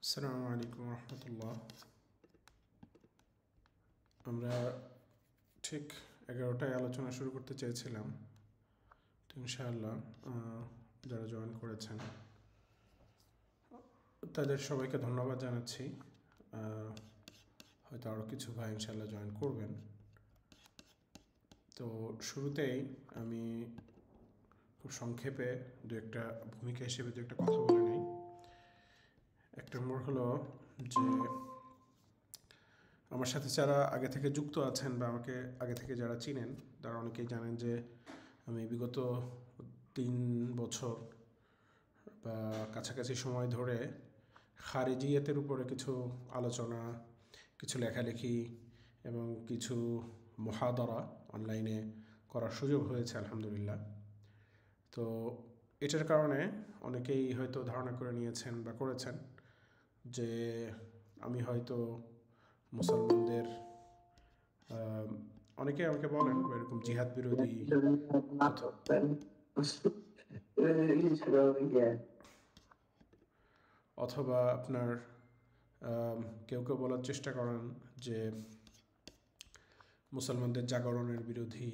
আসসালামু আলাইকুম রহমতুল্লাহ। আমরা ঠিক 11টায় আলোচনা শুরু করতে চেয়েছিলাম, তো ইনশাআল্লাহ যারা জয়েন করেছেন তাদের সবাইকে ধন্যবাদ জানাচ্ছি। হয়তো আরও কিছু ভাই ইনশাআল্লাহ জয়েন করবেন। তো শুরুতেই আমি খুব সংক্ষেপে দু একটা ভূমিকা হিসেবে দু একটা কথা বলে নিই। এক নম্বর হলো যে আমার সাথে যারা আগে থেকে যুক্ত আছেন বা আমাকে আগে থেকে যারা চিনেন তারা অনেকেই জানেন যে আমি বিগত 3 বছর বা কাছাকাছি সময় ধরে খারিজিয়াতের উপরে কিছু আলোচনা, কিছু লেখালেখি এবং কিছু মুহাদারা অনলাইনে করার সুযোগ হয়েছে আলহামদুলিল্লাহ। তো এটার কারণে অনেকেই হয়তো ধারণা করে নিয়েছেন বা করেছেন যে আমি হয়তো মুসলমানদের অনেকে আমাকে বলেন এরকম জিহাদ বিরোধী অথবা আপনার কেউ কেউ বলার চেষ্টা করেন যে মুসলমানদের জাগরণের বিরোধী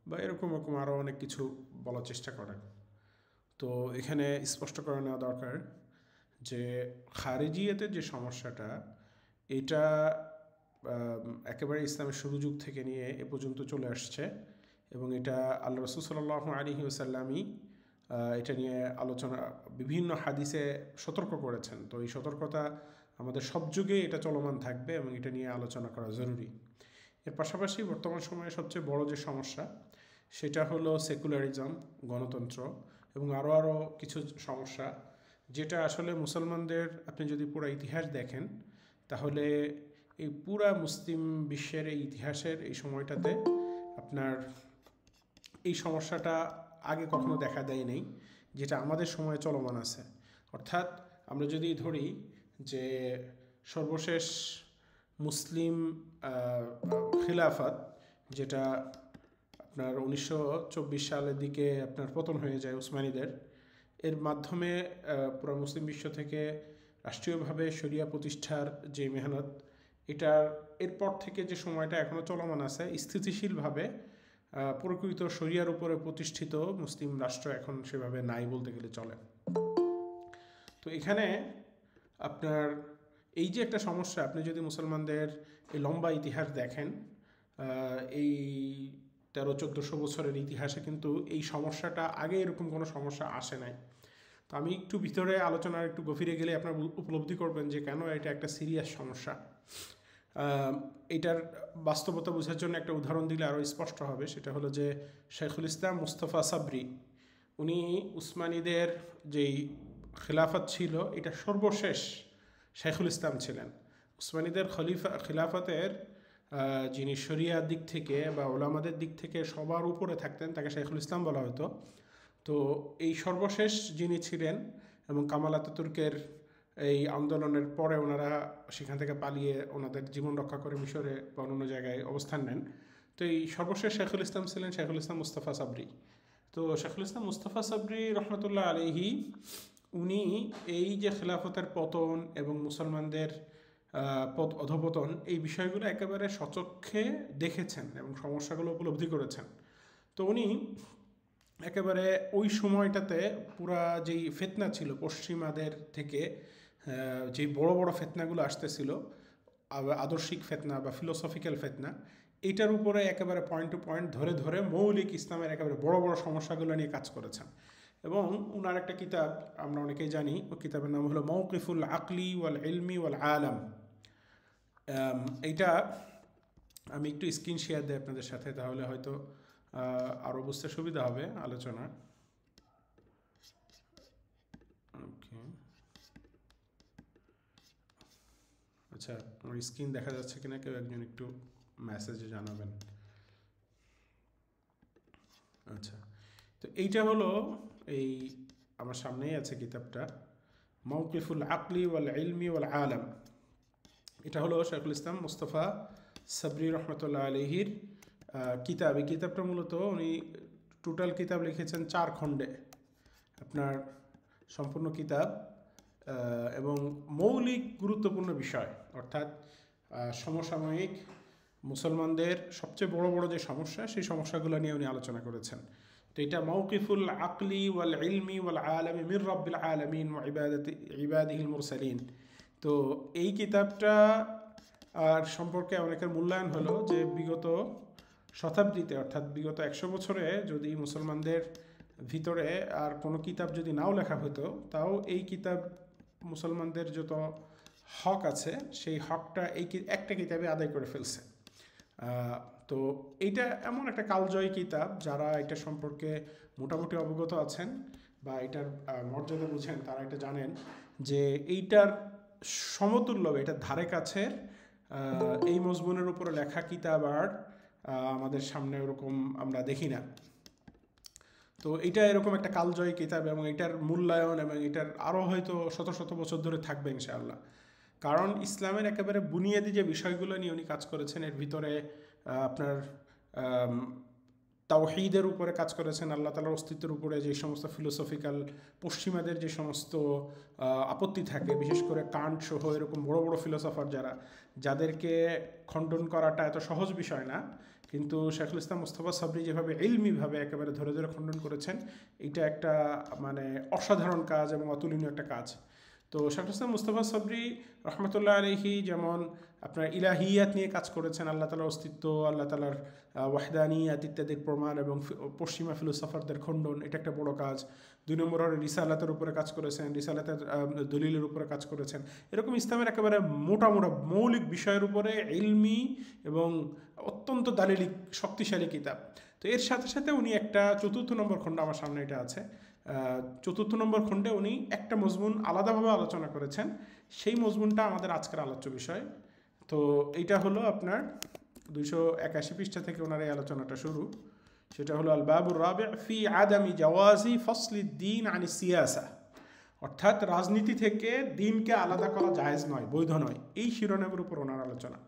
বা এরকম এরকম আরও অনেক কিছু বলার চেষ্টা করেন। তো এখানে স্পষ্ট করে নেওয়া দরকার যে খারিজিয়াতের যে সমস্যাটা, এটা একেবারে ইসলামের শুরু যুগ থেকে নিয়ে এ পর্যন্ত চলে আসছে এবং এটা আল্লাহ রাসূল সাল্লাল্লাহু আলাইহি ওয়াসাল্লামই এটা নিয়ে আলোচনা বিভিন্ন হাদিসে সতর্ক করেছেন। তো এই সতর্কতা আমাদের সব যুগে এটা চলমান থাকবে এবং এটা নিয়ে আলোচনা করা জরুরি। এর পাশাপাশি বর্তমান সময়ে সবচেয়ে বড় যে সমস্যা সেটা হলো সেকুলারিজম, গণতন্ত্র এবং আরও কিছু সমস্যা, যেটা আসলে মুসলমানদের আপনি যদি পুরো ইতিহাস দেখেন তাহলে এই পুরা মুসলিম বিশ্বের এই ইতিহাসের এই সময়টাতে আপনার এই সমস্যাটা আগে কখনো দেখা দেয়নি, যেটা আমাদের সময়ে চলমান আছে। অর্থাৎ আমরা যদি ধরি যে সর্বশেষ মুসলিম খিলাফত, যেটা আপনার 1924 সালের দিকে আপনার পতন হয়ে যায় উসমানীদের, এর মাধ্যমে পুরো মুসলিম বিশ্ব থেকে রাষ্ট্রীয়ভাবে শরিয়া প্রতিষ্ঠার যে মেহনত, এটার এরপর থেকে যে সময়টা এখনও চলমান আছে স্থিতিশীলভাবে প্রকৃত শরিয়ার উপরে প্রতিষ্ঠিত মুসলিম রাষ্ট্র এখন সেভাবে নাই বলতে গেলে চলে। তো এখানে আপনার এই যে একটা সমস্যা, আপনি যদি মুসলমানদের এই লম্বা ইতিহাস দেখেন, এই 1300-1400 বছরের ইতিহাসে কিন্তু এই সমস্যাটা আগে এরকম কোনো সমস্যা আসে নাই। তো আমি একটু ভিতরে আলোচনার একটু গভীরে গেলে আপনার উপলব্ধি করবেন যে কেন এটা একটা সিরিয়াস সমস্যা। এটার বাস্তবতা বোঝার জন্য একটা উদাহরণ দিলে আরও স্পষ্ট হবে। সেটা হলো যে শেখুল ইসলাম মুস্তফা সাবরি, উনি উসমানীদের যেই খিলাফত ছিল এটা সর্বশেষ শেখুল ইসলাম ছিলেন। উসমানীদের খিলাফতের যিনি শরিয়ার দিক থেকে বা ওলামাদের দিক থেকে সবার উপরে থাকতেন তাকে শেখুল ইসলাম বলা হতো। তো এই সর্বশেষ যিনি ছিলেন এবং কামাল আতাতুর্কের এই আন্দোলনের পরে ওনারা সেখান থেকে পালিয়ে ওনাদের জীবন রক্ষা করে মিশরে বা অন্য জায়গায় অবস্থান নেন। তো এই সর্বশেষ শেখুল ইসলাম ছিলেন শেখুল ইসলাম মুস্তফা সাবরি। তো শেখুল ইসলাম মুস্তফা সাবরি রহমতুল্লাহ আলাইহি, উনি এই যে খিলাফতের পতন এবং মুসলমানদের অধপতন, এই বিষয়গুলো একেবারে সচক্ষে দেখেছেন এবং সমস্যাগুলো উপলব্ধি করেছেন। তো উনি একেবারে ওই সময়টাতে পুরা যেই ফিতনা ছিল পশ্চিমাদের থেকে, যেই বড় বড় ফিতনাগুলো আসতেছিল, আদর্শিক ফিতনা বা ফিলোসফিক্যাল ফিতনা, এইটার উপরে একেবারে পয়েন্ট টু পয়েন্ট ধরে ধরে মৌলিক ইসলামের একেবারে বড় বড় সমস্যাগুলো নিয়ে কাজ করেছেন। এবং উনার একটা কিতাব আমরা অনেকেই জানি, ওই কিতাবের নাম হলো মওকিফুল আকলি ওয়াল ইলমি ওয়াল আলাম। এইটা আমি একটু স্ক্রিন শেয়ার দিই আপনাদের সাথে, তাহলে হয়তো আরও বুঝতে সুবিধা হবে আলোচনা। ওকে, আচ্ছা, আমার স্ক্রিন দেখা যাচ্ছে কিনা কেউ একজন একটু মেসেজে জানাবেন। আচ্ছা, তো এইটা হলো এই আমার সামনেই আছে কিতাবটা, মওকিফুল আকলি ওয়াল ইলমি ওয়াল আলাম। এটা হলো শেখুল ইসলাম মুস্তফা সাবরি রহমতুল্লাহ আলাইহির কিতাব। এই কিতাবটা মূলত উনি টোটাল কিতাব লিখেছেন 4 খণ্ডে। আপনার সম্পূর্ণ কিতাব এবং মৌলিক গুরুত্বপূর্ণ বিষয়, অর্থাৎ সমসাময়িক মুসলমানদের সবচেয়ে বড় বড় যে সমস্যা, সেই সমস্যাগুলো নিয়ে উনি আলোচনা করেছেন। তো এটা মৌকিফুল আকলি ওয়াল ইলমি ওয়াল আলমি মির রব্বিল আলমিন ওয়া ইবাদিহিল মুরসালিন। তো এই কিতাবটা আর সম্পর্কে অনেকের মূল্যায়ন হলো যে বিগত শতাব্দীতে, অর্থাৎ বিগত 100 বছরে যদি মুসলমানদের ভিতরে আর কোনো কিতাব যদি নাও লেখা হতো, তাও এই কিতাব মুসলমানদের যত হক আছে সেই হকটা এই একটা কিতাবে আদায় করে ফেলছে। তো এইটা এমন একটা কালজয়ী কিতাব, যারা এটা সম্পর্কে মোটামুটি অবগত আছেন বা এটার মর্যাদা বুঝেন, তারা এটা জানেন যে এইটার সমতুল্য, এটার ধারে কাছের এই মজমুনের উপরে লেখা কিতাব আর আমাদের সামনে ওরকম আমরা দেখি না। তো এটা এরকম একটা কালজয়ী কিতাব এবং এটার মূল্যায়ন এবং এটার আরও হয়তো শত শত বছর ধরে থাকবে ইনশাআল্লাহ। কারণ ইসলামের একেবারে বুনিয়াদি যে বিষয়গুলো নিয়ে উনি কাজ করেছেন, এর ভিতরে আপনার তাওহীদের উপরে কাজ করেছেন, আল্লাহ তাআলার অস্তিত্বের উপরে যে সমস্ত ফিলোসফিক্যাল পশ্চিমাদের যে সমস্ত আপত্তি থাকে, বিশেষ করে কান্ট সহ এরকম বড় বড় ফিলোসফার যাদেরকে খণ্ডন করাটা এত সহজ বিষয় না, কিন্তু শেখুল ইসলাম মুস্তাফা সাবরি যেভাবে ইলমিভাবে একেবারে ধরে ধরে খণ্ডন করেছেন, এটা একটা মানে অসাধারণ কাজ এবং অতুলনীয় একটা কাজ। তো শেখুল ইসলাম মুস্তাফা সাবরি রহমতুল্লাহ আলাইহি যেমন আপনার ইলাহিয়াত নিয়ে কাজ করেছেন, আল্লাহ তাআলার অস্তিত্ব, আল্লাহ তাআলার ওয়াহদানিয়াত ইত্যাদির প্রমাণ এবং পশ্চিমা ফিলোসফারদের খণ্ডন, এটা একটা বড় কাজ। 2 নম্বর রিসালাতের উপরে কাজ করেছেন, রিসালাতের দলিলের উপরে কাজ করেছেন। এরকম ইসলামের একেবারে মোটা মোটা মৌলিক বিষয়ের উপরে ইলমি এবং অত্যন্ত দালিলিক শক্তিশালী কিতাব। তো এর সাথে সাথে উনি একটা 4র্থ নম্বর খণ্ড, আমার সামনে এটা আছে, 4র্থ নম্বর খণ্ডে উনি একটা মজমুন আলাদাভাবে আলোচনা করেছেন। সেই মজমুনটা আমাদের আজকের আলোচ্য বিষয়। তো এইটা হলো আপনার 281 পৃষ্ঠা থেকে ওনার এই আলোচনাটা শুরু। সেটা হলো আল বাবুর রাবি' ফি আদামি জাওয়াজি ফসলিদ দ্বীন আনি সিয়াসা, অর্থাৎ রাজনীতি থেকে দিনকে আলাদা করা জায়েজ নয়, বৈধ নয়, এই শিরোনামের উপর ওনার আলোচনা।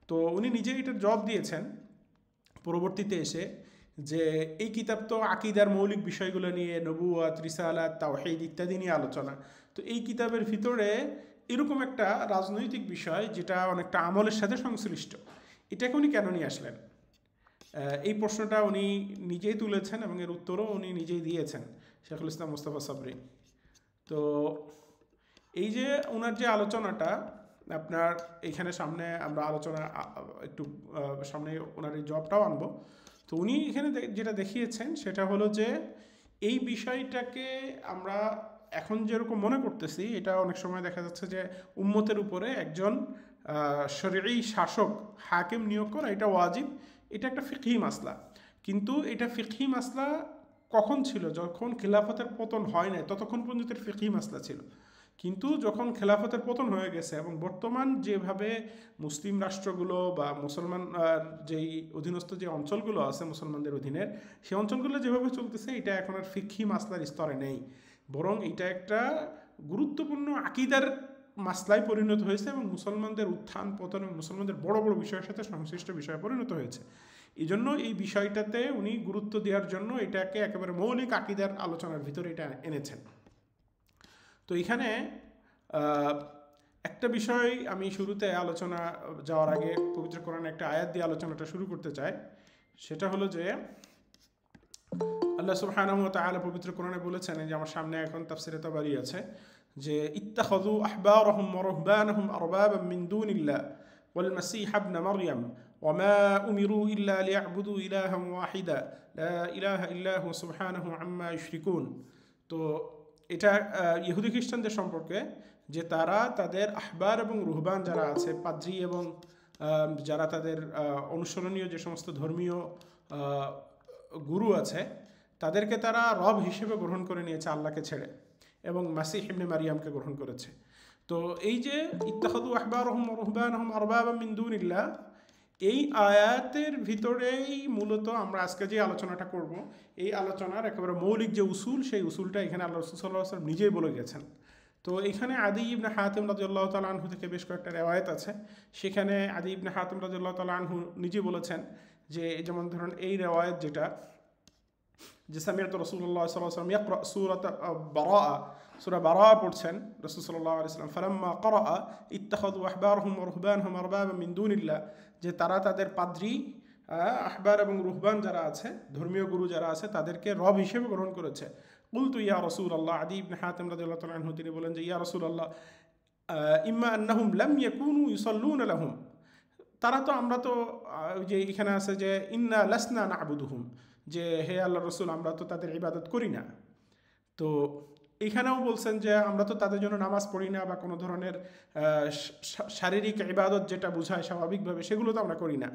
তো উনি নিজেই এটার জবাব দিয়েছেন পরবর্তীতে এসে, যে এই কিতাব তো আকীদার মৌলিক বিষয়গুলো নিয়ে, নবুয়াত, রিসালাত, তাওহীদ ইত্যাদি নিয়ে আলোচনা। তো এই কিতাবের ভিতরে এরকম একটা রাজনৈতিক বিষয় যেটা অনেকটা আমলের সাথে সংশ্লিষ্ট, এটাকে উনি কেন নিয়ে আসলেন? এই প্রশ্নটা উনি নিজেই তুলেছেন এবং এর উত্তরও উনি নিজেই দিয়েছেন, শেখুল ইসলাম মুস্তাফা সাবরি। তো এই যে ওনার যে আলোচনাটা আপনার এইখানে সামনে আমরা আলোচনা একটু সামনে ওনার এই জবটাও আনবো। তো উনি এখানে যেটা দেখিয়েছেন সেটা হলো যে এই বিষয়টাকে আমরা এখন যেরকম মনে করতেছি, এটা অনেক সময় দেখা যাচ্ছে যে উম্মতের উপরে একজন শরঈ শাসক হাকিম নিয়োগ করা এটা ওয়াজিব, এটা একটা ফিকহি মাসলা। কিন্তু এটা ফিকহি মাসলা কখন ছিল? যখন খিলাফতের পতন হয় নাই ততক্ষণ পর্যন্ত ফিকহি মাসলা ছিল। কিন্তু যখন খেলাফতের পতন হয়ে গেছে এবং বর্তমান যেভাবে মুসলিম রাষ্ট্রগুলো বা মুসলমান যেই অধীনস্থ যে অঞ্চলগুলো আছে মুসলমানদের অধীনের, সেই অঞ্চলগুলো যেভাবে চলতেছে, এটা এখন আর ফিকহি মাসলার স্তরে নেই, বরং এটা একটা গুরুত্বপূর্ণ আকীদার মাসলায় পরিণত হয়েছে এবং মুসলমানদের উত্থান পতন এবং মুসলমানদের বড় বড় বিষয়ের সাথে সংশ্লিষ্ট বিষয়ে পরিণত হয়েছে। এই জন্য এই বিষয়টাতে উনি গুরুত্ব দেওয়ার জন্য এটাকে একেবারে মৌলিক আকীদার আলোচনার ভিতরে এটা এনেছেন। তো এখানে একটা বিষয় আমি শুরুতে আলোচনা যাওয়ার আগে পবিত্র কোরআনে একটা আয়াত দিয়ে আলোচনাটা শুরু করতে চাই। সেটা হলো যে আল্লাহ সুবহানাহু ওয়া তাআলা পবিত্র কোরআনে বলেছেন, যে আমার সামনে এখন তাফসিরে তাবারি আছে, যে ইত্তাখাযু আহবারহুম ওয়া রুহবানাহুম আরবাবাম মিন দুনিল্লাহ ওয়াল মাসীহ ইবনে মারইয়াম ওয়া মা উমিরু ইল্লা লিয়াবুদু ইলাহান ওয়াহিদা লা ইলাহা ইল্লা হু সুবহানাহু আম্মা ইউশরিকুন। তো এটা ইহুদি খ্রিস্টানদের সম্পর্কে, যে তারা তাদের আহবার এবং রুহবান যারা আছে, পাদ্রী এবং যারা তাদের অনুসরণীয় যে সমস্ত ধর্মীয় গুরু আছে, তাদেরকে তারা রব হিসেবে গ্রহণ করে নিয়েছে আল্লাহকে ছেড়ে, এবং মাসীহ ইবনে মারিয়ামকে গ্রহণ করেছে। তো এই যে ইত্তাখাযু আহবারহুম ওয়া রুহবানাহুম আরবাবাম মিন দুনিল্লাহ, এই আয়াতের ভিতরেই মূলত আমরা আজকে যে আলোচনাটা করব, এই আলোচনার একেবারে মৌলিক যে উসুল, সেই উসুলটা এখানে আল্লাহ রাসূল সাল্লাল্লাহু আলাইহি ওয়াসাল্লাম নিজেই বলে গেছেন। তো এখানে আদি ইবনে হাতিম রাদিয়াল্লাহু তাআলা আনহু থেকে বেশ কয়েকটা রিওয়ায়াত আছে। সেখানে আদি ইবনে হাতিম রাদিয়াল্লাহু তাআলা আনহু নিজে বলেছেন, যে যেমন ধরুন এই রিওয়ায়াত যেটা, যে সামিআতু রাসূলুল্লাহ সাল্লাল্লাহু আলাইহি ওয়াসাল্লাম ইয়াকরা সূরাত বারাআ, সূরা বারাআ পড়ছেন রাসূল সাল্লাল্লাহু আলাইহি ওয়াসাল্লাম, ফালাম্মা ক্বারাআ ইত্তাখাযু আহবারহুম ওয়া রুহবানহুম আরবাবা মিন দুনিল্লাহ, যে তারা তাদের পাদ্রী, আহবার এবং রুহবান যারা আছে, ধর্মীয় গুরু যারা আছে, তাদেরকে রব হিসেবে গ্রহণ করেছে। কুলতু ইয়া রাসূলুল্লাহ, আদি ইবনে হাতিম রাদিয়াল্লাহু তাআলা আনহু তিনি বলেন যে ইয়া রাসূলুল্লাহ, ইম্মা আন্নাহুম লাম ইয়াকুনু ইউসাল্লুনা লাহুম, তারা তো, আমরা তো যে এখানে আছে যে ইন্না লাসনা না'বুদুহুম, যে হে আল্লাহ রসুল আমরা তো তাদের ইবাদত করি না। তো এখানেও বলছেন যে আমরা তো তাদের জন্য নামাজ পড়ি না বা কোনো ধরনের শারীরিক ইবাদত যেটা বোঝায় স্বাভাবিকভাবে সেগুলো তো আমরা করি না,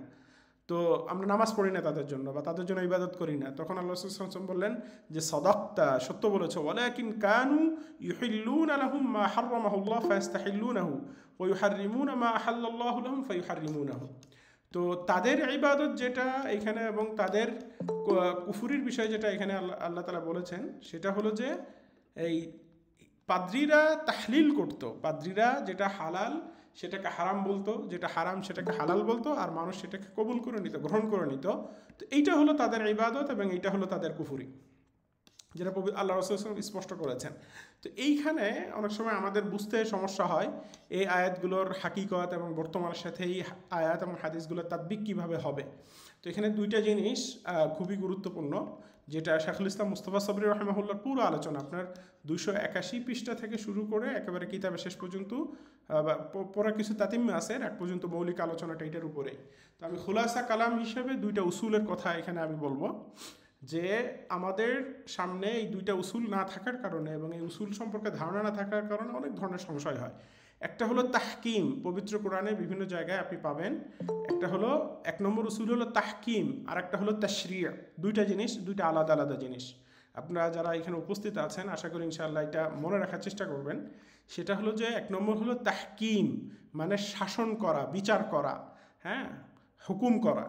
তো আমরা নামাজ পড়ি না তাদের জন্য বা তাদের জন্য ইবাদত করি না। তখন আল্লাহ রাসূল সাল্লাল্লাহু আলাইহি ওয়াসাল্লাম বললেন যে সাদাক্তা, সত্য বলেছো, ওয়ালাকিন কানু ইউহিল্লুনা লাহুম মা হাররামাহুল্লাহ ফায়াস্তাহিল্লুনাহু ওয়া ইউহাররিমুনা মা আহাল্লাল্লাহু লাহুম ফায়ুহাররিমুনাহু। তো তাদের ইবাদত যেটা এখানে এবং তাদের কুফরির বিষয় যেটা এখানে আল্লাহ তাআলা বলেছেন সেটা হলো যে এই পাদ্রীরা তাহলিল করত, পাদ্রীরা যেটা হালাল সেটাকে হারাম বলতো, যেটা হারাম সেটাকে হালাল বলতো, আর মানুষ সেটাকে কবুল করে নিত, গ্রহণ করে নিত। তো এইটা হলো তাদের ইবাদত এবং এইটা হলো তাদের কুফরি, যেটা আল্লাহ রাসূল স্পষ্ট করেছেন। তো এইখানে অনেক সময় আমাদের বুঝতে সমস্যা হয় এই আয়াতগুলোর হাকিকত এবং বর্তমানের সাথে এই আয়াত এবং হাদিসগুলোর তাদবিক কীভাবে হবে। তো এখানে দুইটা জিনিস খুবই গুরুত্বপূর্ণ, যেটা শাইখুল ইসলাম মুস্তাফা সাবরী রাহিমাহুল্লাহর পুরো আলোচনা, আপনার 281 পৃষ্ঠা থেকে শুরু করে একেবারে কিতাবের শেষ পর্যন্ত, পরে কিছু তাতিম্য আছে, এক পর্যন্ত মৌলিক আলোচনাটা এটার উপরেই। তো আমি খুলাসা কালাম হিসেবে দুইটা উসুলের কথা এখানে আমি বলবো, যে আমাদের সামনে এই দুইটা উসুল না থাকার কারণে এবং এই উসুল সম্পর্কে ধারণা না থাকার কারণে অনেক ধরনের সংশয় হয়। একটা হলো তাহকিম, পবিত্র কোরআনের বিভিন্ন জায়গায় আপনি পাবেন। একটা হলো, এক নম্বর উসুল হলো তাহকিম, আর একটা হলো তাশরিয়া। দুইটা জিনিস, দুইটা আলাদা আলাদা জিনিস। আপনারা যারা এখানে উপস্থিত আছেন আশা করি ইনশাআল্লাহ এটা মনে রাখার চেষ্টা করবেন। সেটা হলো যে এক নম্বর হলো তাহকিম, মানে শাসন করা, বিচার করা, হ্যাঁ, হুকুম করা,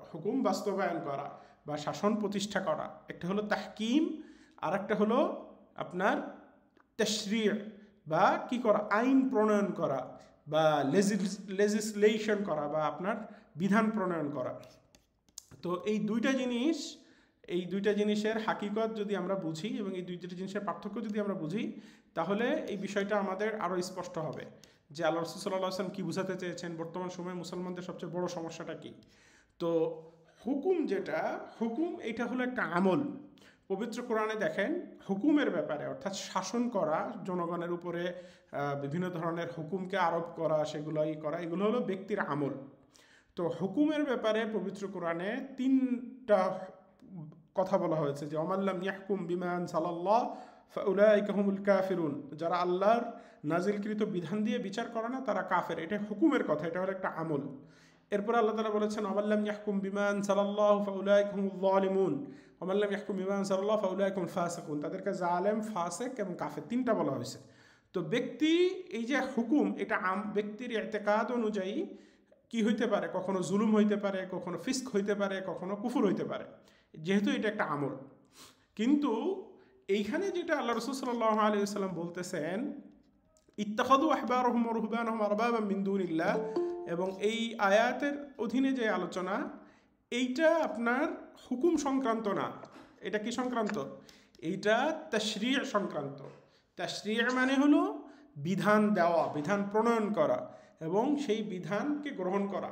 হুকুম বাস্তবায়ন করা বা শাসন প্রতিষ্ঠা করা। একটা হলো তাহকিম, আর একটা হলো আপনার তাশরিয়া বা কি করা, আইন প্রণয়ন করা বা লেজিসলেশন করা বা আপনার বিধান প্রণয়ন করা। তো এই দুইটা জিনিস, এই দুইটা জিনিসের হাকিকত যদি আমরা বুঝি এবং এই দুইটা জিনিসের পার্থক্য যদি আমরা বুঝি, তাহলে এই বিষয়টা আমাদের আরও স্পষ্ট হবে যে আল্লাহ রাসূল সাল্লাল্লাহু আলাইহি ওয়াসাল্লাম কী বোঝাতে চেয়েছেন, বর্তমান সময়ে মুসলমানদের সবচেয়ে বড় সমস্যাটা কী। তো হুকুম যেটা, হুকুম এটা হলো একটা আমল। পবিত্র কোরআনে দেখেন হুকুমের ব্যাপারে, অর্থাৎ শাসন করা, জনগণের উপরে বিভিন্ন ধরনের হুকুমকে আরোপ করা, সেগুলোই করা, এগুলো হলো ব্যক্তির আমল। তো হুকুমের ব্যাপারে পবিত্র কোরআনে 3টা কথা বলা হয়েছে, যে ওমাল্লাম ইয়াহকুম বিমা আনজালাল্লাহ ফাউলাইকা হুমুল কাফিরুন, যারা আল্লাহর নাজিলকৃত বিধান দিয়ে বিচার করে না তারা কাফের। এটা হুকুমের কথা, এটা হলো একটা আমল। এরপর আল্লাহ তাআলা বলেছেন ওমাল্লাম ইয়াহকুম বিমা আনজালাল্লাহু ফাউলাইকা হুমুল যালিমুন, ওমাল্লাম ইয়াহকুম বিমা আনজালাল্লাহু ফাউলাইকা হুমুল ফাসিকুন, তাদেরকে জালেম, ফাসিক এবং কাফের 3টা বলা হয়েছে। তো ব্যক্তি, এই যে হুকুম, এটা ব্যক্তির ইতিকাদ অনুযায়ী কি হইতে পারে, কখনো জুলুম হইতে পারে, কখনো ফিস্ক হইতে পারে, কখনো কুফর হইতে পারে, যেহেতু এটা একটা আমল। কিন্তু এইখানে যেটা আল্লাহ রাসূল সাল্লাল্লাহু আলাইহি ওয়াসাল্লাম বলতেছেন ইত্তাখাযু আহবারহুম ওয়া রুহবানহুম আরবাবা মিন দুনিল্লাহ, এবং এই আয়াতের অধীনে যে আলোচনা, এইটা আপনার হুকুম সংক্রান্ত না। এটা কি সংক্রান্ত? এইটা তাশরিয় সংক্রান্ত। তাশরিয় মানে হলো বিধান দেওয়া, বিধান প্রণয়ন করা এবং সেই বিধানকে গ্রহণ করা।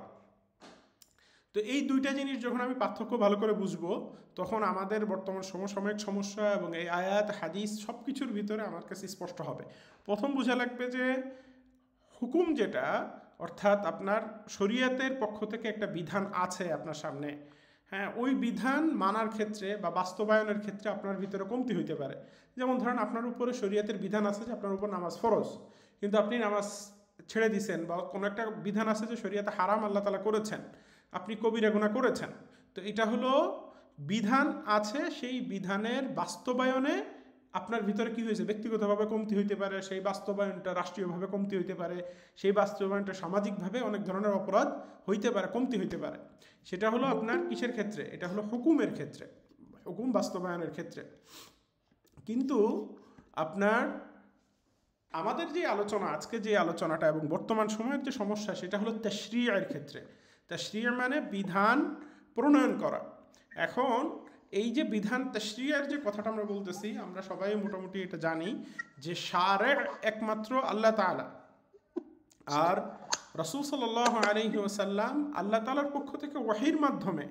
তো এই দুইটা জিনিস যখন আমি পার্থক্য ভালো করে বুঝবো, তখন আমাদের বর্তমান সমসাময়িক সমস্যা এবং এই আয়াত হাদিস সব কিছুর ভিতরে আমার কাছে স্পষ্ট হবে। প্রথম বোঝা লাগবে যে হুকুম যেটা, অর্থাৎ আপনার শরীয়তের পক্ষ থেকে একটা বিধান আছে আপনার সামনে, হ্যাঁ, ওই বিধান মানার ক্ষেত্রে বা বাস্তবায়নের ক্ষেত্রে আপনার ভিতরে কমতি হইতে পারে। যেমন ধরেন আপনার উপরে শরীয়তের বিধান আছে যে আপনার উপর নামাজ ফরজ, কিন্তু আপনি নামাজ ছেড়ে দিছেন, বা কোনো একটা বিধান আছে যে শরীয়তে হারাম আল্লাহ তাআলা করেছেন, আপনি কবিরা গুনাহ করেছেন। তো এটা হলো বিধান আছে, সেই বিধানের বাস্তবায়নে আপনার ভিতরে কি হয়েছে, ব্যক্তিগতভাবে কমতি হইতে পারে, সেই বাস্তবায়নটা রাষ্ট্রীয়ভাবে কমতি হইতে পারে, সেই বাস্তবায়নটা সামাজিকভাবে অনেক ধরনের অপরাধ হইতে পারে, কমতি হইতে পারে। সেটা হলো আপনার কিসের ক্ষেত্রে, এটা হলো হুকুমের ক্ষেত্রে, হুকুম বাস্তবায়নের ক্ষেত্রে। কিন্তু আপনার আমাদের যে আলোচনা, আজকে যে আলোচনাটা এবং বর্তমান সময়ের যে সমস্যা, সেটা হলো তাশরিয়ের ক্ষেত্রে। তাশরিয় মানে বিধান প্রণয়ন করা। এখন এই যে বিধান তাশরিয়ার যে কথাটা আমরা বলতেছি, আমরা সবাই মোটামুটি এটা জানি যে শারে একমাত্র আল্লাহ তাআলা, আর রাসূল সাল্লাল্লাহু আলাইহি ওয়াসাল্লাম আল্লাহ তাআলার পক্ষ থেকে ওয়াহির মাধ্যমে,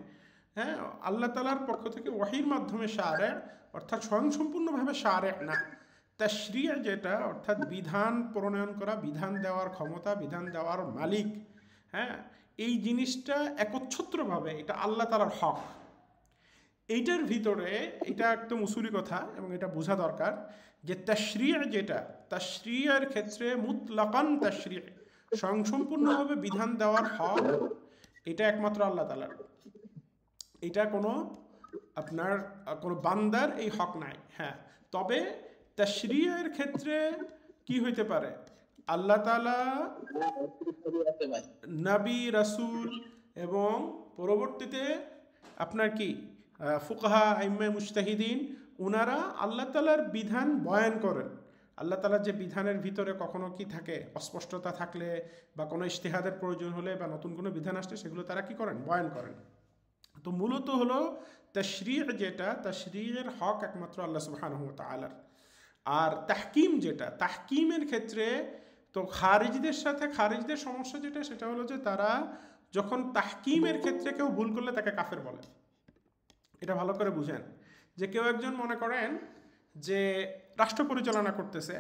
হ্যাঁ, আল্লাহ তাআলার পক্ষ থেকে ওয়াহির মাধ্যমে শারে, অর্থাৎ স্বয়ংসম্পূর্ণভাবে শারে না। তাশরিয়া যেটা, অর্থাৎ বিধান প্রণয়ন করা, বিধান দেওয়ার ক্ষমতা, বিধান দেওয়ার মালিক, হ্যাঁ, এই জিনিসটা একচ্ছত্রভাবে এটা আল্লাহ তাআলার হক। এইটার ভিতরে এটা একদম উসুলি কথা এবং এটা বোঝা দরকার যে তাশরিয়া যেটা, তাশরিয়ার ক্ষেত্রে মুতলাকান তাশরিয়া, স্বয়ংসম্পূর্ণভাবে বিধান দেওয়ার হক এটা একমাত্র আল্লাহ তাআলার। এটা কোনো আপনার কোনো বান্দার এই হক নাই। হ্যাঁ, তবে তাশরিয়ার ক্ষেত্রে কি হইতে পারে, আল্লাহ তাআলা নবী রাসূল এবং পরবর্তীতে আপনার কি ফুকাহা আইম্মে মুজতাহিদিন, ওনারা আল্লাহ তাআলার বিধান বয়ান করেন। আল্লাহ তাআলার যে বিধানের ভিতরে কখনো কি থাকে, অস্পষ্টতা থাকলে বা কোনো ইজতিহাদের প্রয়োজন হলে বা নতুন কোনো বিধান আসলে সেগুলো তারা কি করেন, বয়ান করেন। তো মূলত হলো তাশরিয় যেটা, তাশরিয়ের হক একমাত্র আল্লাহ সুবহানাহু ওয়া তাআলার। আর তাহকিম যেটা, তাহকিমের ক্ষেত্রে তো খারিজদের সাথে, খারিজদের সমস্যা যেটা সেটা হলো যে তারা যখন তাহকিমের ক্ষেত্রে কেউ ভুল করলে তাকে কাফের বলে। এটা ভালো করে বুঝেন যে কেউ একজন মনে করেন যে রাষ্ট্র পরিচালনা করতেছে,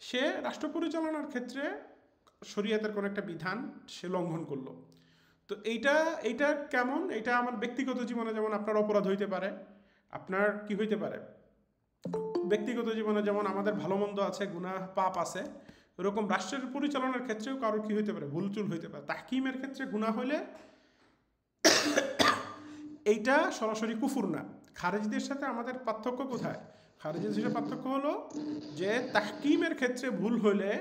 সে রাষ্ট্র পরিচালনার ক্ষেত্রে শরীয়তের কোনো একটা বিধান সে লঙ্ঘন করলো। তো এইটা কেমন, এটা আমার ব্যক্তিগত জীবনে যেমন আপনার অপরাধ হইতে পারে, আপনার কি হইতে পারে ব্যক্তিগত জীবনে যেমন আমাদের ভালো মন্দ আছে, গুনাহ পাপ আছে, এরকম রাষ্ট্রের পরিচালনার ক্ষেত্রেও কারো কি হইতে পারে, ভুলচুল হইতে পারে। তাহকিমের ক্ষেত্রে গুনাহ হইলে এইটা সরাসরি কুফুর না। খারেজিদের সাথে আমাদের পার্থক্য কোথায়? খারেজিদের সাথে পার্থক্য হলো যে তাহকিমের ক্ষেত্রে ভুল হইলে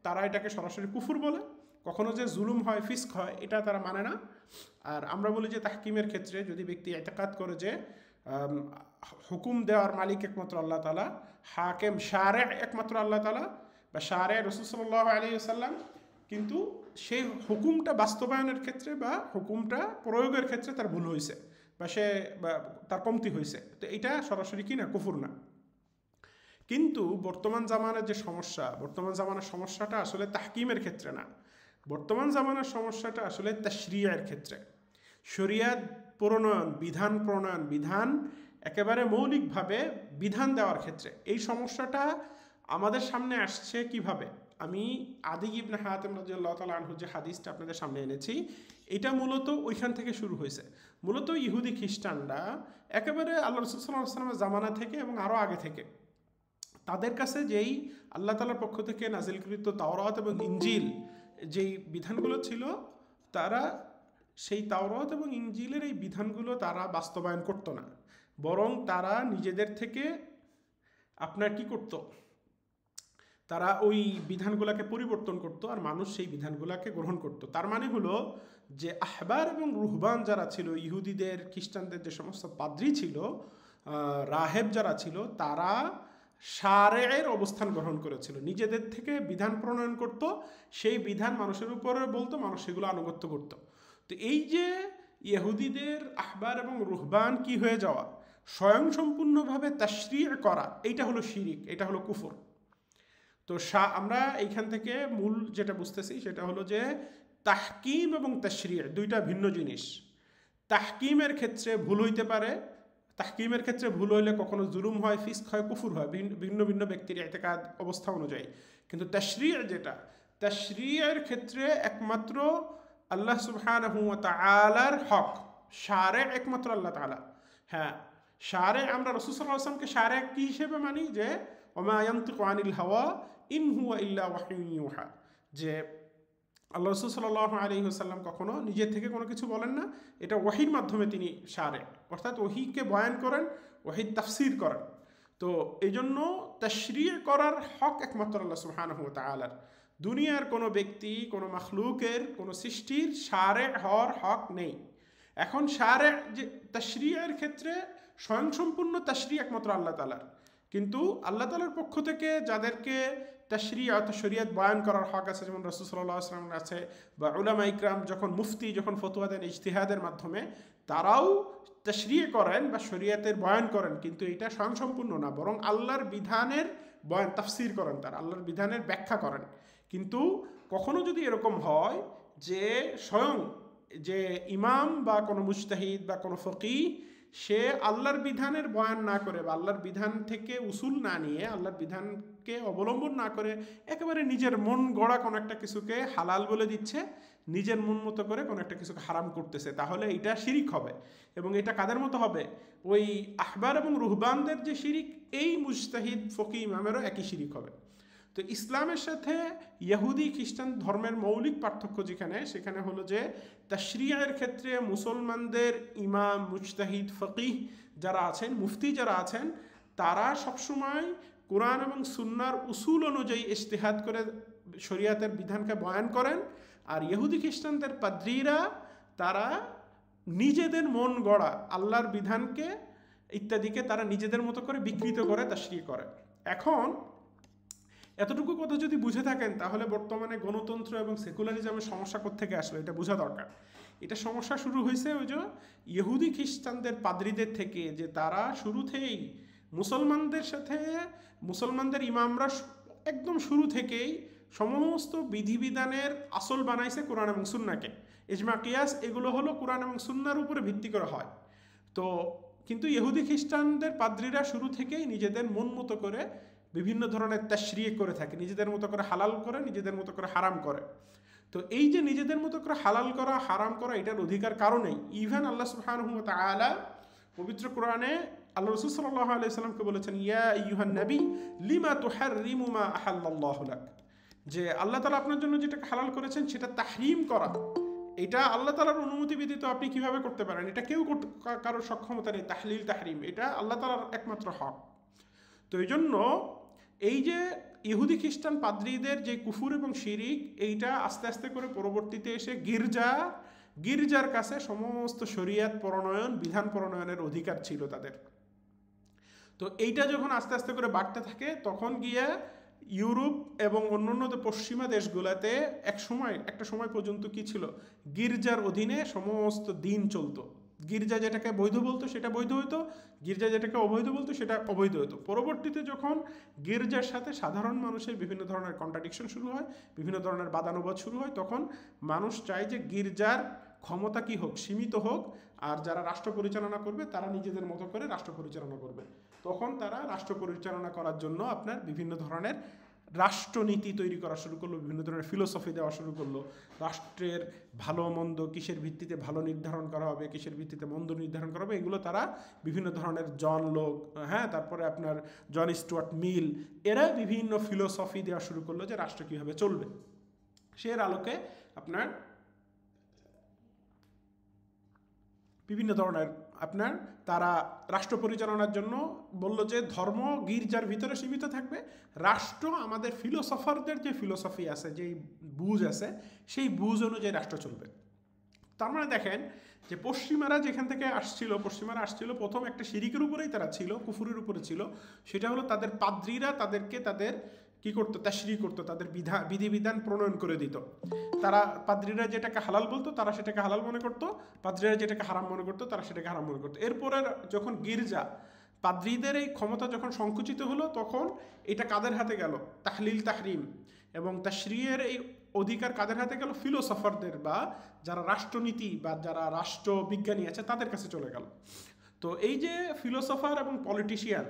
তারা এটাকে সরাসরি কুফুর বলে, কখনো যে জুলুম হয়, ফিস্ক হয়, এটা তারা মানে না। আর আমরা বলি যে তাহকিমের ক্ষেত্রে যদি ব্যক্তি ইতিকাদ করে যে হুকুম দেওয়ার মালিক একমাত্র আল্লাহ তাআলা, হাকেম শারে একমাত্র আল্লাহ তাআলা, বা শারে রাসূল সাল্লাল্লাহু আলাইহি ওয়াসাল্লাম, কিন্তু সেই হুকুমটা বাস্তবায়নের ক্ষেত্রে বা হুকুমটা প্রয়োগের ক্ষেত্রে তার ভুল হয়েছে বা তার কমতি হয়েছে, তো এটা সরাসরি কি না, কুফুর না। কিন্তু বর্তমান জামানার যে সমস্যা, বর্তমান জামানার সমস্যাটা আসলে তাহকিমের ক্ষেত্রে না, বর্তমান জামানার সমস্যাটা আসলে তাশরিয়ার ক্ষেত্রে, শরিয়াত প্রণয়ন, বিধান প্রণয়ন, বিধান একেবারে মৌলিকভাবে বিধান দেওয়ার ক্ষেত্রে এই সমস্যাটা আমাদের সামনে আসছে কিভাবে। আমি আদি ইবনে হাতেম রাদিয়াল্লাহু তাআলা আনহু যে হাদিসটা আপনাদের সামনে এনেছি, এটা মূলত ওইখান থেকে শুরু হয়েছে। মূলত ইহুদি খ্রিস্টানরা একেবারে আল্লাহ রাসূল সাল্লাল্লাহু আলাইহি ওয়াসাল্লামের জামানা থেকে এবং আরও আগে থেকে তাদের কাছে যেই আল্লাহ তাআলার পক্ষ থেকে নাজিলকৃত তাওরাত এবং ইনজিল যেই বিধানগুলো ছিল, তারা সেই তাওরাত এবং ইনজিলের এই বিধানগুলো তারা বাস্তবায়ন করতো না, বরং তারা নিজেদের থেকে আপনার কি করত, তারা ওই বিধানগুলোকে পরিবর্তন করত আর মানুষ সেই বিধানগুলোকে গ্রহণ করত। তার মানে হলো যে আহবার এবং রুহবান যারা ছিল, ইহুদিদের খ্রিস্টানদের যে সমস্ত পাদ্রী ছিল, রাহেব যারা ছিল, তারা শারের অবস্থান গ্রহণ করেছিল, নিজেদের থেকে বিধান প্রণয়ন করত, সেই বিধান মানুষের উপরে বলতো, মানুষ সেগুলো আনুগত্য করত। তো এই যে ইহুদিদের আহবার এবং রুহবান কি হয়ে যাওয়া, স্বয়ংসম্পূর্ণভাবে তাশরিয় করা, এইটা হলো শিরিক, এটা হলো কুফর। তো আমরা এইখান থেকে মূল যেটা বুঝতেছি সেটা হলো যে তাহকিম এবং তাশরিয় দুইটা ভিন্ন জিনিস। তাহকিমের ক্ষেত্রে ভুল হইতে পারে, তাহকিমের ক্ষেত্রে ভুল হইলে কখনো জুলুম হয়, ফিস্ক হয়, কুফুর হয়, ভিন্ন ভিন্ন ব্যক্তির ইতিকাদ অবস্থা অনুযায়ী। কিন্তু তাশরিয় যেটা, তাশরিয়ের ক্ষেত্রে একমাত্র আল্লাহ সুবহানাহু ওয়া তাআলার হক, শারে একমাত্র আল্লাহ তাআলা। হ্যাঁ, শারে আমরা রাসূল সাল্লাল্লাহু আলাইহি ওয়াসাল্লামকে শারে কি হিসেবে মানি, যে ওমা ইয়ানতিকু আনিল হাওয়া ইন হুয়া ইল্লা ওয়াহয়ুন ইউহা, যে আল্লাহ রাসূল সাল্লাল্লাহু আলাইহি ওয়াসাল্লাম কখনো নিজের থেকে কোনো কিছু বলেন না, এটা ওহীর মাধ্যমে তিনি শারে, অর্থাৎ ওহীকে বয়ান করেন, ওহীর তাফসীর করেন। তো এই জন্য তাশরিয় করার হক একমাত্র আল্লাহ সুবহানাহু ওয়া তাআলার। দুনিয়ার কোনো ব্যক্তি, কোনো মাখলুকের, কোনো সৃষ্টির শারে হওয়ার হক নেই। এখন শারে যে তাশরিয়ের ক্ষেত্রে স্বয়ংসম্পূর্ণ তাশরিয় একমাত্র আল্লাহ তাআলার, কিন্তু আল্লাহ তাআলার পক্ষ থেকে যাদেরকে তাশরিয় অর্থাৎ শরীয়ত বয়ান করার হক আছে, যেমন রাসূল সাল্লাল্লাহু আলাইহি ওয়াসাল্লামের আছে, বা উলামা ইকরাম যখন মুফতি যখন ফতোয়া দেন ইজতিহাদের মাধ্যমে, তারাও তাশরিয়ে করেন বা শরিয়াতের বয়ান করেন, কিন্তু এটা স্বয়ংসম্পূর্ণ না, বরং আল্লাহর বিধানের বয়ান তাফসির করেন, তারা আল্লাহর বিধানের ব্যাখ্যা করেন। কিন্তু কখনো যদি এরকম হয় যে স্বয়ং যে ইমাম বা কোনো মুজতাহিদ বা কোনো ফকিহ সে আল্লাহর বিধানের বয়ান না করে বা আল্লাহর বিধান থেকে উসুল না নিয়ে, আল্লাহর বিধানকে অবলম্বন না করে একেবারে নিজের মন গড়া কোনো একটা কিছুকে হালাল বলে দিচ্ছে, নিজের মন মতো করে কোনো একটা কিছুকে হারাম করতেছে, তাহলে এটা শিরিক হবে। এবং এটা কাদের মতো হবে? ওই আহবার এবং রুহবানদের যে শিরিক, এই মুজতাহিদ ফকিহ ইমামেরও একই শিরিক হবে। তো ইসলামের সাথে ইহুদি খ্রিস্টান ধর্মের মৌলিক পার্থক্য যেখানে, সেখানে হলো যে তাশরিয়ার ক্ষেত্রে মুসলমানদের ইমাম, মুজতাহিদ, ফকিহ যারা আছেন, মুফতি যারা আছেন, তারা সবসময় কোরআন এবং সুন্নাহর উসুল অনুযায়ী ইজতিহাদ করে শরিয়াতের বিধানকে বয়ান করেন। আর ইহুদি খ্রিস্টানদের পাদ্রীরা তারা নিজেদের মন গড়া আল্লাহর বিধানকে ইত্যাদিকে তারা নিজেদের মতো করে বিকৃত করে তাশরিয় করে। এখন এতটুকু কথা যদি বুঝে থাকেন, তাহলে বর্তমানে গণতন্ত্র এবং সেকুলারিজমের সমস্যা কোত্থেকে আসলো এটা বোঝা দরকার। এটা সমস্যা শুরু হয়েছে ওই যে ইহুদি খ্রিস্টানদের পাদ্রীদের থেকে, যে তারা শুরুতেই মুসলমানদের সাথে, মুসলমানদের ইমামরা একদম শুরু থেকেই সমস্ত বিধিবিধানের আসল বানাইছে কোরআন এবং সুন্নাহকে। ইজমা কিয়াস এগুলো হলো কোরআন এবং সুন্নাহর উপরে ভিত্তি করে হয়। তো কিন্তু ইহুদি খ্রিস্টানদের পাদ্রীরা শুরু থেকেই নিজেদের মন মতো করে বিভিন্ন ধরনের তাশরিয় করে থাকে, নিজেদের মতো করে হালাল করে, নিজেদের মতো করে হারাম করে। তো এই যে নিজেদের মতো করে হালাল করা, হারাম করা, এটার অধিকার কারণেই ইভেন আল্লাহ সুবহানাহু ওয়া তাআলা পবিত্র কোরআনে আল্লাহ রাসূল সাল্লাল্লাহু আলাইহি ওয়াসাল্লামকে বলেছেন, ইয়া আইয়ুহান নবী লিমা তুহাররিমু মা আহাল্লাল্লাহু লাক, যে আল্লাহ তাআলা আপনার জন্য যেটাকে হালাল করেছেন সেটা তাহরিম করা, এটা আল্লাহ তাআলার অনুমতি ব্যতীত আপনি কিভাবে করতে পারেন? এটা কেউ কারোর সক্ষমতা নেই। তাহলিল তাহরিম এটা আল্লাহ তাআলার একমাত্র হক। তো এই জন্য এই যে ইহুদি খ্রিস্টান পাদ্রীদের যে কুফুর এবং শিরিক, এইটা আস্তে আস্তে করে পরবর্তীতে এসে গির্জার কাছে সমস্ত শরিয়াত প্রণয়ন, বিধান প্রণয়নের অধিকার ছিল তাদের। তো এইটা যখন আস্তে আস্তে করে বাড়তে থাকে, তখন গিয়ে ইউরোপ এবং অন্যান্য পশ্চিমা দেশগুলোতে একটা সময় পর্যন্ত কি ছিল, গির্জার অধীনে সমস্ত দিন চলতো। গির্জা যেটাকে বৈধ বলতো সেটা বৈধ হতো, গির্জা যেটাকে অবৈধ বলতো সেটা অবৈধ হতো। পরবর্তীতে যখন গির্জার সাথে সাধারণ মানুষের বিভিন্ন ধরনের কন্ট্রাডিকশন শুরু হয়, বিভিন্ন ধরনের বাদানুবাদ শুরু হয়, তখন মানুষ চায় যে গির্জার ক্ষমতা কি হোক, সীমিত হোক, আর যারা রাষ্ট্র পরিচালনা করবে তারা নিজেদের মতো করে রাষ্ট্র পরিচালনা করবে। তখন তারা রাষ্ট্র পরিচালনা করার জন্য আপনার বিভিন্ন ধরনের রাষ্ট্রনীতি তৈরি করা শুরু করলো, বিভিন্ন ধরনের ফিলোসফি দেওয়া শুরু করলো। রাষ্ট্রের ভালো মন্দ কিসের ভিত্তিতে ভালো নির্ধারণ করা হবে, কিসের ভিত্তিতে মন্দ নির্ধারণ করা হবে, এগুলো তারা বিভিন্ন ধরনের তারপরে আপনার জন স্টুয়ার্ট মিল, এরা বিভিন্ন ফিলোসফি দেওয়া শুরু করলো যে রাষ্ট্র কীভাবে চলবে। সে আলোকে আপনার বিভিন্ন ধরনের তারা রাষ্ট্র পরিচালনার জন্য বলল যে ধর্ম গির্জার ভিতরে সীমিত থাকবে, রাষ্ট্র আমাদের ফিলোসফারদের যে ফিলোসফি আছে, যেই বুঝ আছে, সেই বুঝ অনুযায়ী রাষ্ট্র চলবে। তার মানে দেখেন যে পশ্চিমারা যেখান থেকে আসছিল প্রথম একটা শিরিকের উপরেই তারা ছিল, কুফুরের উপরে ছিল। সেটা হলো তাদের পাদ্রীরা তাদের কি করতো, তাশরী করতো, তাদের বিধিবিধান প্রণয়ন করে দিত। তারা পাদ্রীরা যেটাকে হালাল বলতো তারা সেটাকে হালাল মনে করতো, পাদ্রীরা যেটাকে হারাম মনে করতো তারা সেটাকে হারাম মনে করতো। এরপরে যখন গির্জা, পাদ্রীদের এই ক্ষমতা যখন সংকুচিত হলো, তখন এটা কাদের হাতে গেল? তাহলিল তাহরিম এবং তাশরীয়ের এই অধিকার কাদের হাতে গেল? ফিলোসফারদের বা যারা রাষ্ট্রনীতি বা যারা রাষ্ট্রবিজ্ঞানী আছে তাদের কাছে চলে গেল। তো এই যে ফিলোসফার এবং পলিটিশিয়ান,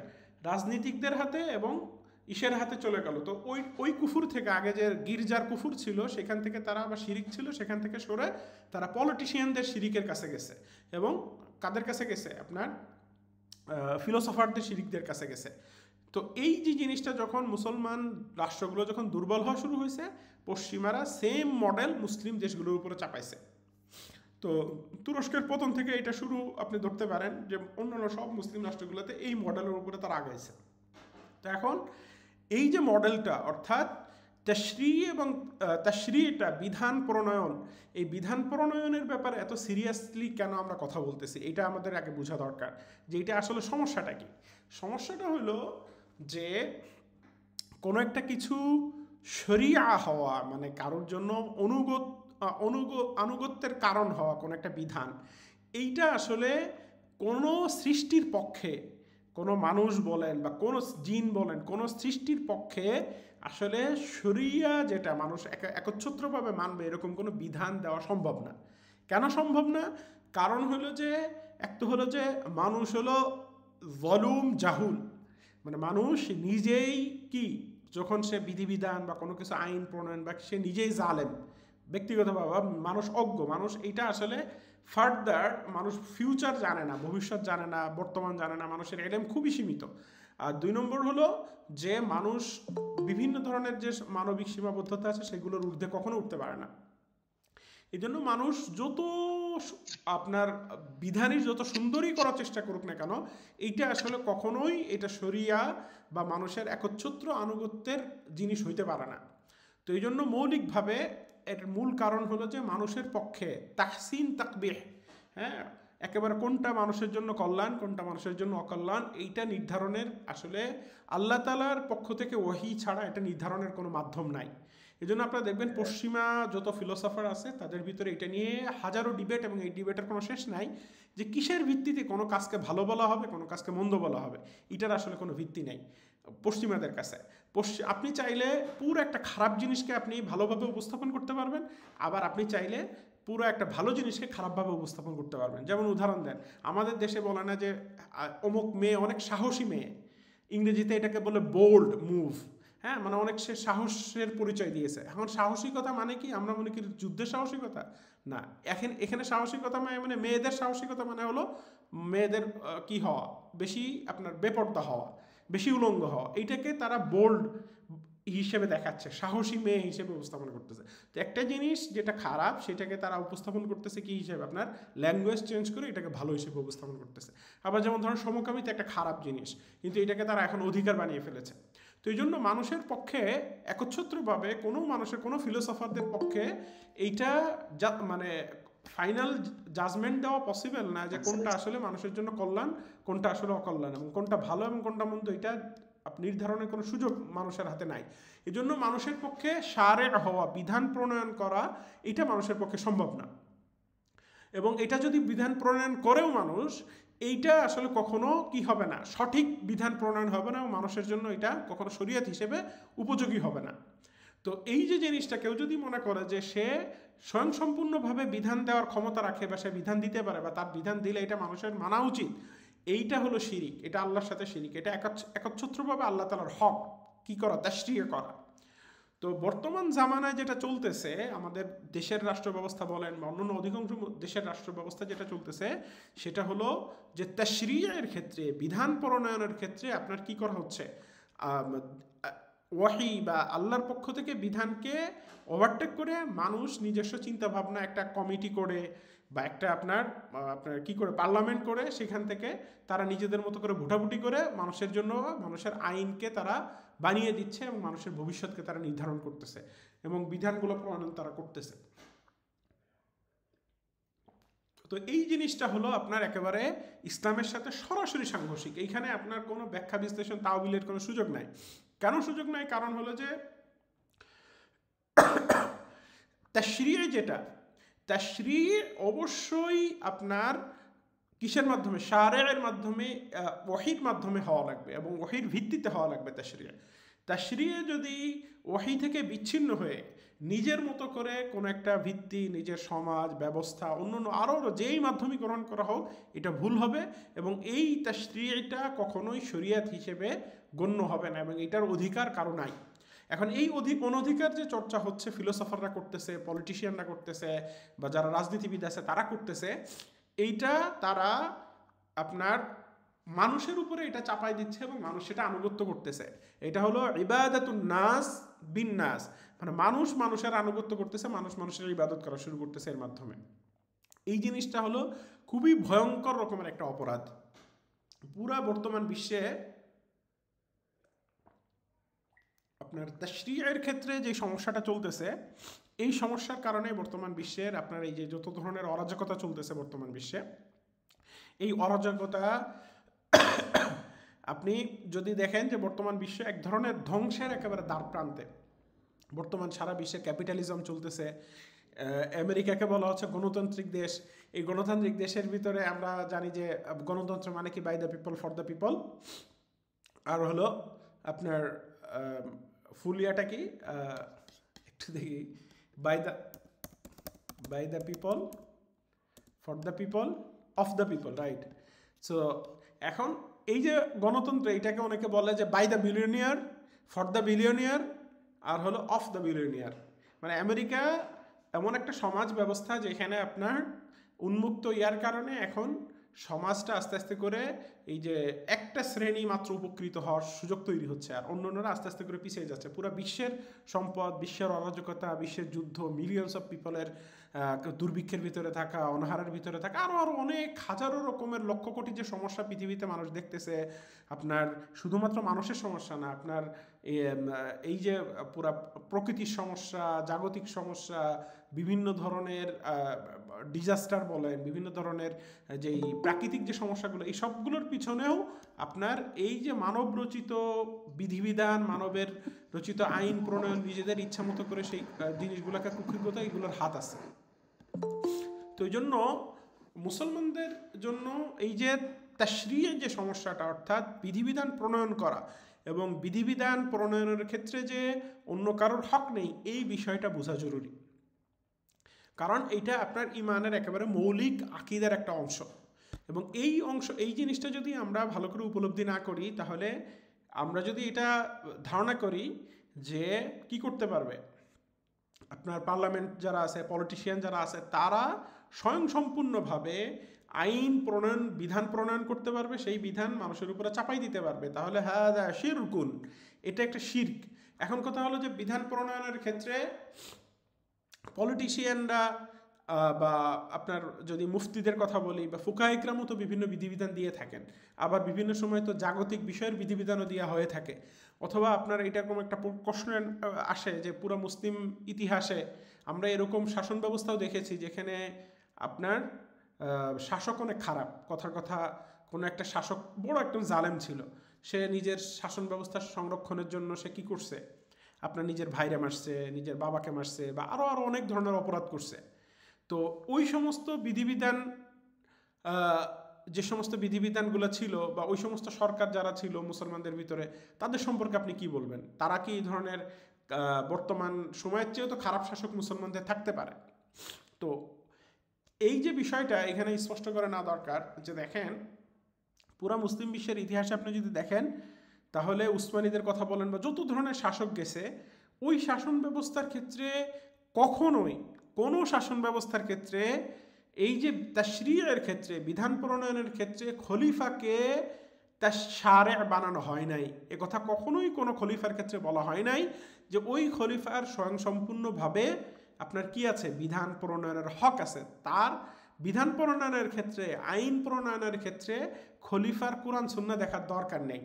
রাজনীতিকদের হাতে এবং ইসের হাতে চলে গেল। তো ওই কুফুর থেকে, আগে যে গির্জার কুফুর ছিল সেখান থেকে তারা, বা শিরিক ছিল সেখান থেকে সরে তারা পলিটিশিয়ানদের শিরিকের কাছে গেছে, এবং কাদের কাছে গেছে? আপনার ফিলোসফারদের শিরিকদের কাছে গেছে। তো এই যে জিনিসটা যখন মুসলমান রাষ্ট্রগুলো যখন দুর্বল হওয়া শুরু হয়েছে, পশ্চিমারা সেম মডেল মুসলিম দেশগুলোর উপরে চাপাইছে। তো তুরস্কের পতন থেকে এটা শুরু আপনি ধরতে পারেন, যে অন্যান্য সব মুসলিম রাষ্ট্রগুলোতে এই মডেলের উপরে তারা আগাইছে। তো এখন এই যে মডেলটা, অর্থাৎ তাশরীটা বিধান প্রণয়ন, এই বিধান প্রণয়নের ব্যাপারে এত সিরিয়াসলি কেন আমরা কথা বলতেছি, এটা আমাদের আগে বোঝা দরকার যে এটা আসলে সমস্যাটা কি। সমস্যাটা হলো যে কোনো একটা কিছু শরিয়া হওয়া, মানে কারোর জন্য আনুগত্যের কারণ হওয়া কোনো একটা বিধান, এইটা আসলে কোনো সৃষ্টির পক্ষে, কোনো মানুষ বলেন বা কোনো জিন বলেন, কোনো সৃষ্টির পক্ষে আসলে শরিয়া যেটা মানুষ একচ্ছত্রভাবে মানবে এরকম কোনো বিধান দেওয়া সম্ভব না। কেন সম্ভব না? কারণ হলো যে, এক তো হলো যে মানুষ হলো জলুম জাহুল, মানে মানুষ নিজেই কি, যখন সে বিধিবিধান বা কোনো কিছু আইন প্রণয়ন বা সে নিজেই জালেম ব্যক্তিগতভাবে, মানুষ অজ্ঞ, মানুষ এইটা আসলে ফার্দার মানুষ ফিউচার জানে না, ভবিষ্যৎ জানে না, বর্তমান জানে না, মানুষের এলেম খুবই সীমিত। আর 2 নম্বর হলো যে মানুষ বিভিন্ন ধরনের যে মানবিক সীমাবদ্ধতা আছে সেগুলোর ঊর্ধ্বে কখনো উঠতে পারে না। এই জন্য মানুষ যত আপনার বিধানই যত সুন্দরই করার চেষ্টা করুক না কেন, এইটা আসলে কখনোই এটা শরিয়া বা মানুষের একচ্ছত্র আনুগত্যের জিনিস হইতে পারে না। তো এই জন্য মৌলিকভাবে এর মূল কারণ হলো যে মানুষের পক্ষে তাহসিন তাকবিহ, হ্যাঁ, একেবারে কোনটা মানুষের জন্য কল্যাণ কোনটা মানুষের জন্য অকল্যাণ এইটা নির্ধারণের আসলে আল্লাহ তাআলার পক্ষ থেকে ওহী ছাড়া এটা নির্ধারণের কোনো মাধ্যম নাই। এই জন্য আপনারা দেখবেন পশ্চিমা যত ফিলোসফার আছে তাদের ভিতরে এটা নিয়ে হাজারো ডিবেট, এবং এই ডিবেটের কোনো শেষ নাই যে কিসের ভিত্তিতে কোনো কাজকে ভালো বলা হবে, কোনো কাজকে মন্দ বলা হবে। এটার আসলে কোনো ভিত্তি নাই পশ্চিমাদের কাছে। আপনি চাইলে পুরো একটা খারাপ জিনিসকে আপনি ভালোভাবে উপস্থাপন করতে পারবেন, আবার আপনি চাইলে পুরো একটা ভালো জিনিসকে খারাপভাবে উপস্থাপন করতে পারবেন। যেমন উদাহরণ দেন, আমাদের দেশে বলে না যে অমুক মেয়ে অনেক সাহসী মেয়ে, ইংরেজিতে এটাকে বলে বোল্ড মুভ, হ্যাঁ, মানে অনেক সে সাহসের পরিচয় দিয়েছে। এখন সাহসিকতা মানে কি, আমরা মনে করি যুদ্ধের সাহসিকতা না। এখানে সাহসিকতা মানে মেয়েদের সাহসিকতা মানে হলো মেয়েদের কি হওয়া, বেশি আপনার বেপর্দা হওয়া, বেশি উলঙ্গ হওয়া, এইটাকে তারা বোল্ড হিসেবে দেখাচ্ছে, সাহসী মেয়ে হিসেবে উপস্থাপন করতেছে। তো একটা জিনিস যেটা খারাপ সেটাকে তারা উপস্থাপন করতেছে কি হিসেবে, আপনার ল্যাঙ্গুয়েজ চেঞ্জ করে এটাকে ভালো হিসেবে উপস্থাপন করতেছে। আবার যেমন ধরুন সমকামিতা একটা খারাপ জিনিস, কিন্তু এটাকে তারা এখন অধিকার বানিয়ে ফেলেছে। তো এই জন্য মানুষের পক্ষে একচ্ছত্রভাবে কোনো মানুষের কোনো ফিলোসফারদের পক্ষে এইটা মানে ফাইনাল জাজমেন্ট দেওয়া পসিবল না যে কোনটা আসলে মানুষের জন্য কল্যাণ কোনটা আসলে অকল্যাণ, এবং কোনটা ভালো এবং কোনটা মন্দ, এটা নির্ধারণের কোনো সুযোগ মানুষের হাতে নাই। এই জন্য মানুষের পক্ষে শারে হওয়া, বিধান প্রণয়ন করা, এটা মানুষের পক্ষে সম্ভব না। এবং এটা যদি বিধান প্রণয়ন করেও মানুষ, এইটা আসলে কখনো কি হবে না, সঠিক বিধান প্রণয়ন হবে না, এবং মানুষের জন্য এটা কখনো শরীয়ত হিসেবে উপযোগী হবে না। তো এই যে জিনিসটা কেউ যদি মনে করে যে সে স্বয়ংসম্পূর্ণভাবে বিধান দেওয়ার ক্ষমতা রাখে বা সে বিধান দিতে পারে বা তার বিধান দিলে এটা মানুষের মানা উচিত, এইটা হলো শিরিক, এটা আল্লাহর সাথে শিরিক, এটা একচ্ছত্রভাবে আল্লাহ তাআলার হক কি করা, তাশরিয় করা। তো বর্তমান জামানায় যেটা চলতেছে, আমাদের দেশের রাষ্ট্র ব্যবস্থা বলেন বা অন্যান্য অধিকাংশ দেশের রাষ্ট্র ব্যবস্থা যেটা চলতেছে, সেটা হলো যে তাশরিয়ের ক্ষেত্রে, বিধান প্রণয়নের ক্ষেত্রে আপনার কি করা হচ্ছে, ওয়াহি বা আল্লাহর পক্ষ থেকে বিধানকে ওভারটেক করে মানুষ নিজস্ব চিন্তা ভাবনা একটা কমিটি করে বা একটা আপনার কি করে পার্লামেন্ট করে, সেখান থেকে তারা নিজেদের মতো করে ভোটাভুটি করে মানুষের জন্য মানুষের আইনকে তারা বানিয়ে দিচ্ছে এবং মানুষের ভবিষ্যৎকে তারা নির্ধারণ করতেছে এবং বিধানগুলো প্রণয়ন তারা করতেছে। তো এই জিনিসটা হলো আপনার একেবারে ইসলামের সাথে সরাসরি সাংঘর্ষিক। এইখানে আপনার কোনো ব্যাখ্যা বিশ্লেষণ তাওবিলের কোনো সুযোগ নাই। কেন সুযোগ নাই? কারণ হলো যে তাশরিয় যেটা, তাশরিয় অবশ্যই আপনার কিসের মাধ্যমে, শারে'র মাধ্যমে, ওহীর মাধ্যমে হওয়া লাগবে এবং ওহীর ভিত্তিতে হওয়া লাগবে তাশরিয়। তাশরিয় যদি ওহী থেকে বিচ্ছিন্ন হয়ে নিজের মতো করে কোনো একটা ভিত্তি, নিজের সমাজ ব্যবস্থা, অন্যান্য আরও যেই মাধ্যমে গ্রহণ করা হোক, এটা ভুল হবে এবং এই তাশরিয়টা কখনোই শরীয়ত হিসেবে গণ্য হবে না এবং এটার অধিকার কারো নাই। এখন এই অনধিকার যে চর্চা হচ্ছে, ফিলোসফাররা করতেছে, পলিটিশিয়ানরা করতেছে, বা যারা রাজনীতিবিদ আছে তারা করতেছে, এইটা তারা আপনার মানুষের উপরে এটা চাপাই দিচ্ছে এবং মানুষ সেটা আনুগত্য করতেছে। এটা হলো ইবাদাতুন নাস বিন নাস, মানে মানুষ মানুষের আনুগত্য করতেছে, মানুষ মানুষের ইবাদত করা শুরু করতেছে এর মাধ্যমে। এই জিনিসটা হলো খুবই ভয়ঙ্কর রকমের একটা অপরাধ। পুরা বর্তমান বিশ্বে আপনার তাশরিয়ের ক্ষেত্রে যে সমস্যাটা চলতেছে, এই সমস্যার কারণে বর্তমান বিশ্বের আপনার এই যে যত ধরনের অরাজকতা চলতেছে বর্তমান বিশ্বে, এই অরাজকতা আপনি যদি দেখেন যে বর্তমান বিশ্ব এক ধরনের ধ্বংসের একেবারে দ্বার প্রান্তে। বর্তমান সারা বিশ্বে ক্যাপিটালিজম চলতেছে, আমেরিকাকে বলা হচ্ছে গণতান্ত্রিক দেশ। এই গণতান্ত্রিক দেশের ভিতরে আমরা জানি যে গণতন্ত্র মানে কি by the people for the people. আর হলো আপনার ফুলিয়াটা কি একটু দেখি, by the people for the people of the people, right. So এখন এই যে গণতন্ত্র, এটাকে অনেকে বলে যে by the billionaire, for the billionaire, আর হলো অফ দ্য বিলিয়নিয়ার। মানে আমেরিকা এমন একটা সমাজ ব্যবস্থা যেখানে আপনার উন্মুক্ত ইয়ার কারণে এখন সমাজটা আস্তে আস্তে করে এই যে একটা শ্রেণী মাত্র উপকৃত হওয়ার সুযোগ তৈরি হচ্ছে, আর অন্যান্যরা আস্তে আস্তে করে পিছিয়ে যাচ্ছে। পুরো বিশ্বের সম্পদ, বিশ্বের অরাজকতা, বিশ্বের যুদ্ধ, মিলিয়নস অফ পিপলের দুর্ভিক্ষের ভিতরে থাকা, অনাহারের ভিতরে থাকা, আরও অনেক হাজারো রকমের লক্ষ কোটি যে সমস্যা পৃথিবীতে মানুষ দেখতেছে। আপনার শুধুমাত্র মানুষের সমস্যা না, আপনার এই যে পুরা প্রকৃতির সমস্যা, জাগতিক সমস্যা, বিভিন্ন ধরনের ডিজাস্টার বলেন, বিভিন্ন ধরনের যেই প্রাকৃতিক যে সমস্যাগুলো, এই সবগুলোর পিছনেও আপনার এই যে মানব রচিত বিধিবিধান, মানবের রচিত আইন প্রণয়ন, নিজেদের ইচ্ছা মতো করে সেই জিনিসগুলোকে কুক্ষিগত, এগুলোর হাত আছে। তো এই জন্য মুসলমানদের জন্য এই যে তাশরিয়ের যে সমস্যাটা, অর্থাৎ বিধিবিধান প্রণয়ন করা এবং বিধিবিধান প্রণয়নের ক্ষেত্রে যে অন্য কারোর হক নেই, এই বিষয়টা বোঝা জরুরি। কারণ এইটা আপনার ইমানের একেবারে মৌলিক আকীদার একটা অংশ, এবং এই অংশ, এই জিনিসটা যদি আমরা ভালো করে উপলব্ধি না করি, তাহলে আমরা যদি এটা ধারণা করি যে কি করতে পারবে আপনার পার্লামেন্ট যারা আছে, পলিটিশিয়ান যারা আছে, তারা স্বয়ংসম্পূর্ণভাবে আইন প্রণয়ন, বিধান প্রণয়ন করতে পারবে, সেই বিধান মানুষের উপরে চাপাই দিতে পারবে, তাহলে হ্যাঁ শিরকুন, এটা একটা শিরক। এখন কথা হলো যে বিধান প্রণয়নের ক্ষেত্রে পলিটিশিয়ানরা বা আপনার যদি মুফতিদের কথা বলি, বা ফুকাহা ইকরামও তো বিভিন্ন বিধিবিধান দিয়ে থাকেন, আবার বিভিন্ন সময় তো জাগতিক বিষয়ের বিধিবিধানও দেওয়া হয়ে থাকে। অথবা আপনার এরকম একটা প্রশ্ন আসে যে পুরো মুসলিম ইতিহাসে আমরা এরকম শাসন ব্যবস্থাও দেখেছি যেখানে আপনার শাসক অনেক খারাপ, কথার কথা কোনো একটা শাসক বড় একদম জালেম ছিল, সে নিজের শাসন ব্যবস্থা সংরক্ষণের জন্য সে কি করছে, আপনার নিজের ভাইরে মারছে, নিজের বাবাকে মারছে, বা আরও অনেক ধরনের অপরাধ করছে। তো ওই সমস্ত বিধিবিধান, যে সমস্ত বিধিবিধানগুলো ছিল, বা ওই সমস্ত সরকার যারা ছিল মুসলমানদের ভিতরে, তাদের সম্পর্কে আপনি কি বলবেন? তারা কি এই ধরনের বর্তমান সময়ের চেয়েও তো খারাপ শাসক মুসলমানদের থাকতে পারে? তো এই যে বিষয়টা এখানে স্পষ্ট করে না দরকার যে দেখেন, পুরা মুসলিম বিশ্বের ইতিহাসে আপনি যদি দেখেন, তাহলে উসমানীদের কথা বলেন বা যত ধরনের শাসক গেছে, ওই শাসন ব্যবস্থার ক্ষেত্রে কখনোই কোনো শাসন ব্যবস্থার ক্ষেত্রে এই যে তাশরিয়ের ক্ষেত্রে, বিধান প্রণয়নের ক্ষেত্রে খলিফাকে তার শারে বানানো হয় নাই। এ কথা কখনোই কোনো খলিফার ক্ষেত্রে বলা হয় নাই যে ওই খলিফার স্বয়ংসম্পূর্ণভাবে আপনার কি আছে, বিধান প্রণয়নের হক আছে। তার বিধান প্রণয়নের ক্ষেত্রে, আইন প্রণয়নের ক্ষেত্রে খলিফার কোরআন সুন্নাহ দেখার দরকার নেই।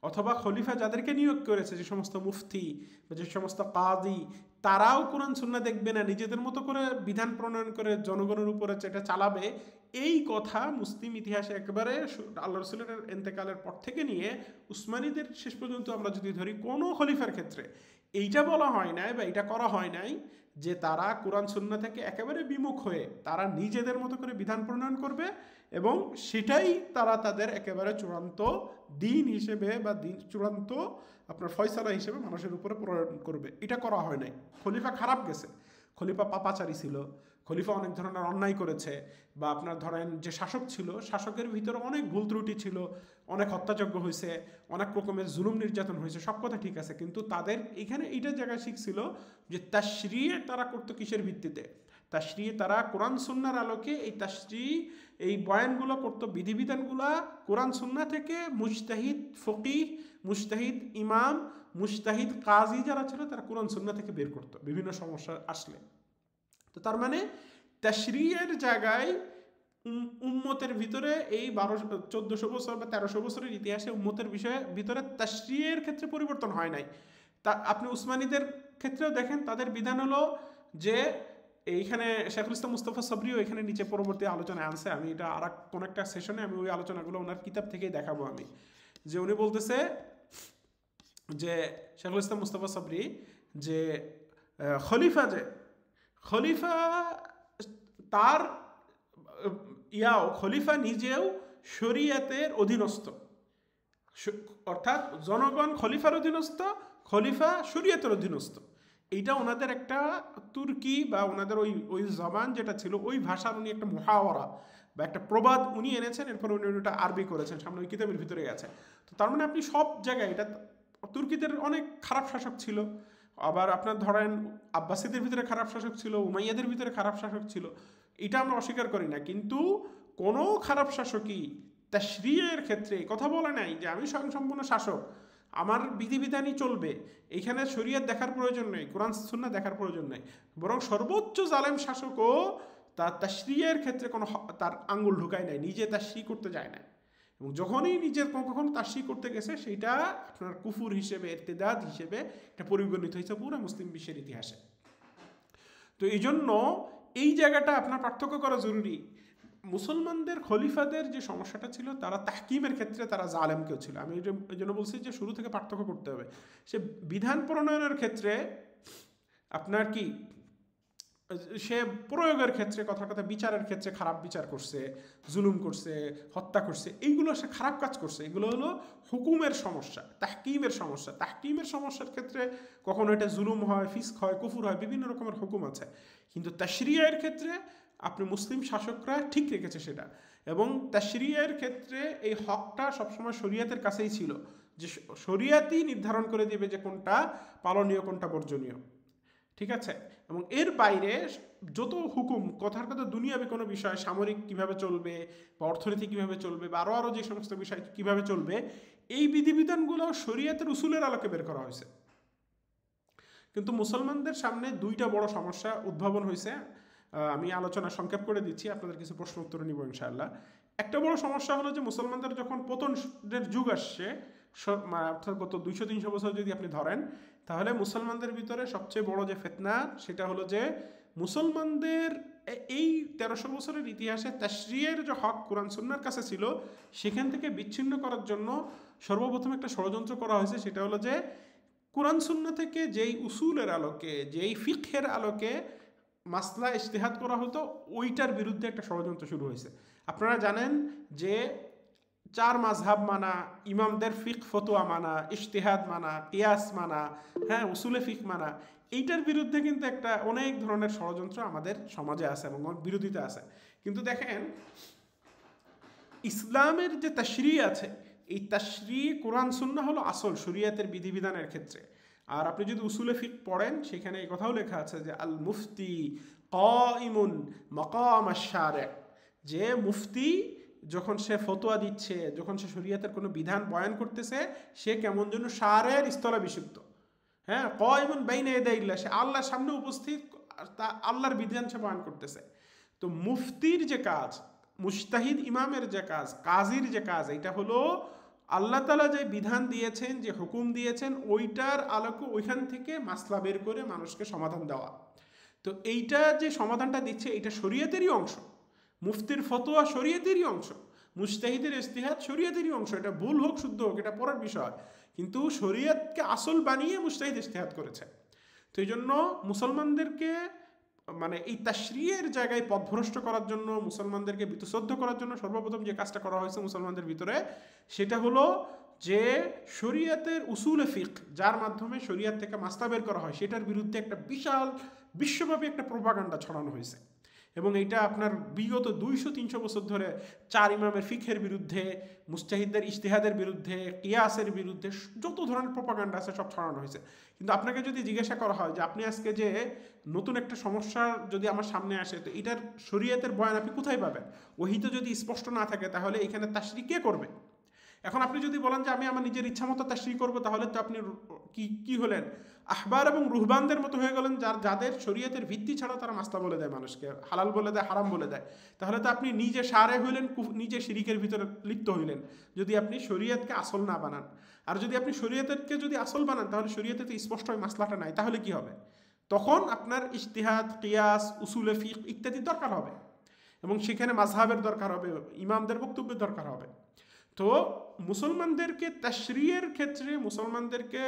অথবা খলিফা যাদেরকে নিয়োগ করেছে, যে সমস্ত মুফতি বা যে সমস্ত কাজী, তারাও কোরআন সুন্নাহ দেখবে না, নিজেদের মতো করে বিধান প্রণয়ন করে জনগণের উপরে যেটা চালাবে। এই কথা মুসলিম ইতিহাসে একেবারে আল্লাহ রসুলের ইন্তেকালের পর থেকে নিয়ে উসমানীদের শেষ পর্যন্ত আমরা যদি ধরি, কোনো খলিফার ক্ষেত্রে এইটা বলা হয় নাই বা এটা করা হয় নাই যে তারা কোরআন সুন্নাহ থেকে একেবারে বিমুখ হয়ে তারা নিজেদের মতো করে বিধান প্রণয়ন করবে এবং সেটাই তারা তাদের একেবারে চূড়ান্ত দিন হিসেবে বা চূড়ান্ত আপনার ফয়সালা হিসেবে মানুষের উপরে প্রয়োগ করবে। এটা করা হয় নাই। খলিফা খারাপ গেছে, খলিফা পাপাচারী ছিল, খলিফা অনেক ধরনের অন্যায় করেছে, বা আপনার ধরেন যে শাসক ছিল, শাসকের ভিতরে অনেক ভুল ত্রুটি ছিল, অনেক হত্যাযজ্ঞ হয়েছে, অনেক রকমের জুলুম নির্যাতন হয়েছে, সব কথা ঠিক আছে। কিন্তু তাদের এখানে এইটা জায়গায় শিখছিল যে তাশরিয়ে তারা করতো কিসের ভিত্তিতে? তাশরিয়ে তারা কোরআন সুন্নাহর আলোকে এই তাশরি, এই বয়ানগুলো করতো, বিধিবিধানগুলো কোরআন সুন্নাহ থেকে মুজতাহিদ ফকিহ, মুজতাহিদ ইমাম, মুজতাহিদ কাজী যারা ছিল, তারা কোরআন সুন্নাহ থেকে বের করতো বিভিন্ন সমস্যা আসলে। তো তার মানে তাশরিয়ের জায়গায় উম্মতের ভিতরে এই 1400 বছর বা 1300 বছরের ইতিহাসে উম্মতের ভিতরে তাশরিয়ের ক্ষেত্রে পরিবর্তন হয় নাই। তা আপনি উসমানীদের ক্ষেত্রেও দেখেন, তাদের বিধান হলো যে এইখানে শেখুল ইসলাম মুস্তাফা সাবরিও এখানে নিচে পরবর্তী আলোচনায় আনছে, আমি এটা আর কোন একটা সেশনে আমি ওই আলোচনাগুলো ওনার কিতাব থেকেই দেখাবো আমি, যে উনি বলতেছে যে শেখুল ইসলাম মুস্তাফা সাবরি যে খলিফা তার খলিফা নিজেও শরিয়াতের অধীনস্থ, অর্থাৎ জনগণ খলিফার অধীনস্থ, খলিফা শরিয়াতের অধীনস্থ। এইটা ওনাদের একটা তুর্কি বা ওনাদের ওই জবান যেটা ছিল ওই ভাষার উনি একটা মুহাওয়ারা বা একটা প্রবাদ উনি এনেছেন, এরপর উনি ওটা আরবি করেছেন, সামনে ওই কিতাবের ভিতরে আছে। তো তার মানে আপনি সব জায়গায় এটা, তুর্কিদের অনেক খারাপ শাসক ছিল, আবার আপনার ধরেন আব্বাসীদের ভিতরে খারাপ শাসক ছিল, উমাইয়াদের ভিতরে খারাপ শাসক ছিল, এটা আমরা অস্বীকার করি না। কিন্তু কোনো খারাপ শাসকই তাশরিয়ের ক্ষেত্রে কথা বলে নাই যে আমি স্বয়ংসম্পূর্ণ শাসক, আমার বিধিবিধানই চলবে, এইখানে শরিয়ত দেখার প্রয়োজন নেই, কোরআন সুন্নাহ দেখার প্রয়োজন নেই। বরং সর্বোচ্চ জালেম শাসকও তার তাশরিয়ের ক্ষেত্রে কোনো তার আঙ্গুল ঢুকায় নাই, নিজে তাশরি করতে যায় না। এবং যখনই নিজের কখনো তাশরি করতে গেছে সেটা আপনার কুফুর হিসেবে, ইরতিদাদ হিসেবে এটা পরিগণিত হয়েছে পুরো মুসলিম বিশ্বের ইতিহাসে। তো এই জন্য এই জায়গাটা আপনার পার্থক্য করা জরুরি। মুসলমানদের খলিফাদের যে সমস্যাটা ছিল, তারা তাহকিমের ক্ষেত্রে তারা জালেম কেউ ছিল। আমি এই জন্য বলছি যে শুরু থেকে পার্থক্য করতে হবে। সে বিধান প্রণয়নের ক্ষেত্রে আপনার কি, সে প্রয়োগের ক্ষেত্রে কথা বিচারের ক্ষেত্রে খারাপ বিচার করছে, জুলুম করছে, হত্যা করছে, এইগুলো সে খারাপ কাজ করছে। এগুলো হলো হুকুমের সমস্যা, তাহকিমের সমস্যা। তাহকিমের সমস্যার ক্ষেত্রে কখনো এটা জুলুম হয়, ফিস্ক হয়, কুফুর হয়, বিভিন্ন রকমের হুকুম আছে। কিন্তু তাশরিয়ার ক্ষেত্রে আপনি মুসলিম শাসকরা ঠিক রেখেছে সেটা, এবং তাশরিয়ার ক্ষেত্রে এই হকটা সবসময় শরিয়াতের কাছেই ছিল, যে শরিয়াতই নির্ধারণ করে দেবে যে কোনটা পালনীয় কোনটা বর্জনীয়। ঠিক আছে? এবং এর বাইরে যত হুকুম, কথার কথা দুনিয়াবি কোনো বিষয়, সামরিক কিভাবে চলবে বা অর্থনীতি কিভাবে চলবে বা আরও যে সমস্ত বিষয় কিভাবে চলবে, এই বিধিবিধানগুলো শরিয়াতের উসুলের আলোকে বের করা হয়েছে। কিন্তু মুসলমানদের সামনে দুইটা বড় সমস্যা উদ্ভাবন হয়েছে। আমি আলোচনা সংক্ষেপ করে দিচ্ছি, আপনাদের কিছু প্রশ্ন উত্তর নিব ইনশাআল্লাহ। একটা বড় সমস্যা হলো যে মুসলমানদের যখন পতনের যুগ আসছে, অর্থাৎ গত 200-300 বছর যদি আপনি ধরেন, তাহলে মুসলমানদের ভিতরে সবচেয়ে বড় যে ফিতনা সেটা হলো যে মুসলমানদের এই 1300 বছরের ইতিহাসে তাশরিয়ের যে হক কোরআন সুন্নাহর কাছে ছিল, সেখান থেকে বিচ্ছিন্ন করার জন্য সর্বপ্রথম একটা ষড়যন্ত্র করা হয়েছে। সেটা হলো যে কোরআন সুন্নাহ থেকে যেই উসুলের আলোকে, যেই ফিকহের আলোকে মাসলা ইজতিহাদ করা হতো, ওইটার বিরুদ্ধে একটা ষড়যন্ত্র শুরু হয়েছে। আপনারা জানেন যে 4 মাযহাব মানা, ইমামদের ফিক ফতোয়া মানা, ইজতিহাদ মানা, কিয়াস মানা, হ্যাঁ, উসুলে ফিক মানা, এইটার বিরুদ্ধে কিন্তু একটা অনেক ধরনের ষড়যন্ত্র আমাদের সমাজে আছে এবং বিরোধিতা আছে। কিন্তু দেখেন, ইসলামের যে তাশরি আছে, এই তাশরি কোরআন সুন্নাহ হলো আসল শরিয়াতের বিধিবিধানের ক্ষেত্রে। আর আপনি যদি উসুলে ফিক পড়েন, সেখানে এই কথাও লেখা আছে যে আল মুফতি কাইমুন মাকাম আশ-শারি', যে মুফতি যখন সে ফতোয়া দিচ্ছে, যখন সে শরিয়াতের কোনো বিধান বয়ান করতেছে, সে কেমন যেন শারের স্থলাভিষিক্ত, হ্যাঁ, কাইমুন বাইনা ইয়াদাইল্লাহ, সে আল্লাহর সামনে উপস্থিত, আল্লাহর বিধান সে বয়ান করতেছে। তো মুফতির যে কাজ, মুজতাহিদ ইমামের যে কাজ, কাজীর যে কাজ, এটা হলো আল্লাহ তাআলা যে বিধান দিয়েছেন, যে হুকুম দিয়েছেন, ওইটার আলোকে ওইখান থেকে মাসলা বের করে মানুষকে সমাধান দেওয়া। তো এইটা যে সমাধানটা দিচ্ছে, এটা শরিয়তেরই অংশ। মুফতির ফতোয়া শরিয়তেরই অংশ, মুজতাহিদের ইজতিহাদ শরিয়তেরই অংশ। এটা ভুল হোক শুদ্ধ হোক এটা পরের বিষয়, কিন্তু শরিয়তকে আসল বানিয়ে মুজতাহিদ ইজতিহাদ করেছে। তো এই জন্য মুসলমানদেরকে মানে এই তাশরিয়ের জায়গায় পথভ্রষ্ট করার জন্য, মুসলমানদেরকে বিতশ্রদ্ধ করার জন্য সর্বপ্রথম যে কাজটা করা হয়েছে মুসলমানদের ভিতরে, সেটা হলো যে শরিয়াতের উসুলে ফিক, যার মাধ্যমে শরিয়াত থেকে মাসলা বের করা হয়, সেটার বিরুদ্ধে একটা বিশাল বিশ্বব্যাপী একটা প্রোপাগান্ডা ছড়ানো হয়েছে। এবং এটা আপনার বিগত 200-300 বছর ধরে 4 ইমামের ফিকহের বিরুদ্ধে, মুজতাহিদদের ইজতিহাদের বিরুদ্ধে, কিয়াসের বিরুদ্ধে যত ধরনের প্রোপাগান্ডা আছে সব ছড়ানো হয়েছে। কিন্তু আপনাকে যদি জিজ্ঞাসা করা হয় যে আপনি আজকে যে নতুন একটা সমস্যা যদি আমার সামনে আসে, তো এটার শরিয়তের বয়ান আপনি কোথায় পাবেন? ওহিতে যদি স্পষ্ট না থাকে, তাহলে এখানে তাশরি কে করবে? এখন আপনি যদি বলেন যে আমি আমার নিজের ইচ্ছা মতো তাশরি করবো, তাহলে তো আপনি কি হলেন? আহবার এবং রুহবানদের মতো হয়ে গেলেন, যাদের শরিয়তের ভিত্তি ছাড়া তারা মাসলা বলে দেয়, মানুষকে হালাল বলে দেয়, হারাম বলে দেয়। তাহলে তো আপনি নিজে শারে হইলেন, নিজে শিরিকের ভিতরে লিপ্ত হইলেন, যদি আপনি শরিয়তকে আসল না বানান। আর যদি আপনি শরিয়তকে যদি আসল বানান, তাহলে শরিয়তে তো স্পষ্ট ওই মাসলাটা নাই, তাহলে কি হবে? তখন আপনার ইজতিহাদ, কিয়াস, উসুলে ফিক ইত্যাদি দরকার হবে, এবং সেখানে মাযহাবের দরকার হবে, ইমামদের বক্তব্যের দরকার হবে। তো মুসলমানদেরকে তাশরিয়ের ক্ষেত্রে মুসলমানদেরকে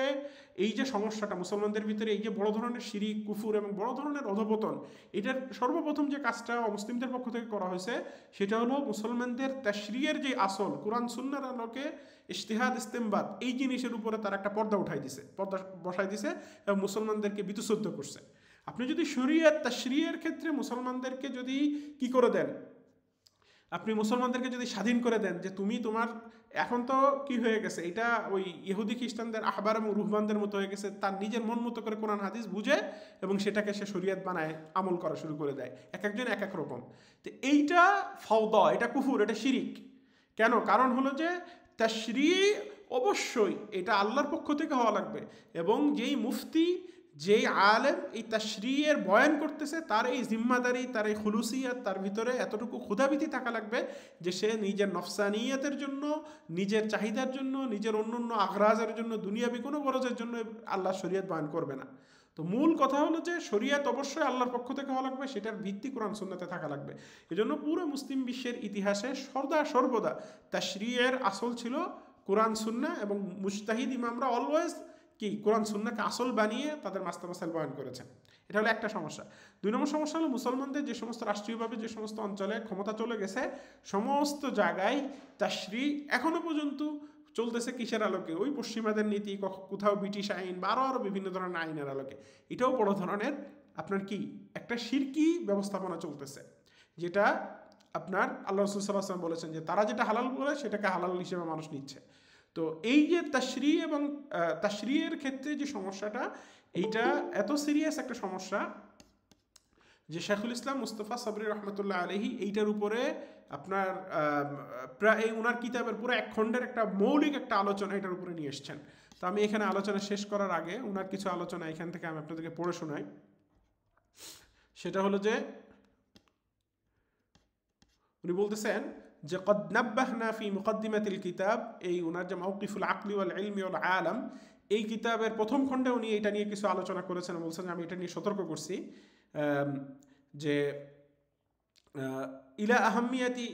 এই যে সমস্যাটা, মুসলমানদের ভিতরে এই যে বড় ধরনের শিরিক, কুফুর এবং বড় ধরনের অধপতন, এটার সর্বপ্রথম যে কাজটা মুসলিমদের পক্ষ থেকে করা হয়েছে সেটা হলো মুসলমানদের তাশরিয়ের যে আসল কোরআন সুন্নাহর আলোকে ইজতিহাদ ইস্তেমবাদ এই জিনিসের উপরে তার একটা পর্দা পর্দা বসাই দিছে এবং মুসলমানদেরকে বিতুশুদ্ধ করছে। আপনি যদি শরিয়ত তাশরিয়ের ক্ষেত্রে মুসলমানদেরকে যদি কি করে দেন, আপনি মুসলমানদেরকে যদি স্বাধীন করে দেন যে তুমি তোমার, এখন তো কি হয়ে গেছে, এটা ওই ইহুদি খ্রিস্টানদের আহবার এবং রুহবানদের মতো হয়ে গেছে, তার নিজের মন মতো করে কোরআন হাদিস বুঝে এবং সেটাকে সে শরিয়ত বানায় আমল করা শুরু করে দেয়, এক একজন এক এক রকম। তো এইটা ফাওদা, এটা কুফুর, এটা শিরিক। কেন? কারণ হলো যে তাশরী অবশ্যই এটা আল্লাহর পক্ষ থেকে হওয়া লাগবে, এবং যেই মুফতি যেই আলেম এই তাশরীয়ের বয়ান করতেছে তার এই জিম্মাদারি, তার এই খুলুসিয়াত, তার ভিতরে এতটুকু ক্ষুধাভীতি থাকা লাগবে যে সে নিজের নফসানিয়তের জন্য, নিজের চাহিদার জন্য, নিজের অন্য অন্য আগ্রাজের জন্য, দুনিয়াবি কোনো গরজের জন্য আল্লাহ শরীয়ত বয়ান করবে না। তো মূল কথা হলো যে শরীয়ত অবশ্যই আল্লাহর পক্ষ থেকে হওয়া লাগবে, সেটার ভিত্তি কোরআন সুন্নাতে থাকা লাগবে। এজন্য পুরো মুসলিম বিশ্বের ইতিহাসে সর্বদা তাশরীয়ের আসল ছিল কোরআন সুন্নাহ, এবং মুজতাহিদ ইমামরা অলওয়েজ কি কোরআন সুন্নাহকে আসল বানিয়ে তাদের মাস্তা মাসাইল বয়ান করেছেন। এটা হলো একটা সমস্যা। 2 নম্বর সমস্যা হলো মুসলমানদের যে সমস্ত রাষ্ট্রীয়ভাবে যে সমস্ত অঞ্চলে ক্ষমতা চলে গেছে সমস্ত জায়গায় তাশরী এখনো পর্যন্ত চলতেছে কিসের আলোকে? ওই পশ্চিমাদের নীতি, কোথাও ব্রিটিশ আইন বা আরও বিভিন্ন ধরনের আইনের আলোকে। এটাও বড় ধরনের আপনার কি একটা শিরকি ব্যবস্থাপনা চলতেছে, যেটা আপনার আল্লাহ রাসূল সাল্লাল্লাহু আলাইহি ওয়াসাল্লাম বলেছেন যে তারা যেটা হালাল বলে সেটাকে হালাল হিসেবে মানুষ নিচ্ছে। তো এই যে তাশরী এবং তাশরীয়ের ক্ষেত্রে যে সমস্যাটা, এইটা এত সিরিয়াস একটা সমস্যা যে শেখুল ইসলাম মুস্তাফা সাবরি রহমতুল্লাহ আলহী এইটার উপরে আপনার প্রায় ওনার কিতাবের পুরো 1 খণ্ডের একটা মৌলিক একটা আলোচনা এটার উপরে নিয়ে এসছেন। তো আমি এখানে আলোচনা শেষ করার আগে ওনার কিছু আলোচনা এখান থেকে আমি আপনাদেরকে পড়ে শোনাই। সেটা হলো যে উনি বলতেছেন যে কদ নাব্বাহনা ফি মুকদ্দিমাতিল কিতাব, এই ওনার যে মাওকিফুল আকলি ওয়াল ইলমি ওয়াল আলাম, এই কিতাবের প্রথম খণ্ডে উনি এটা নিয়ে কিছু আলোচনা করেছেন। বলছেন আমি এটা নিয়ে সতর্ক করছি যে ইলা আহাম্মিয়াতি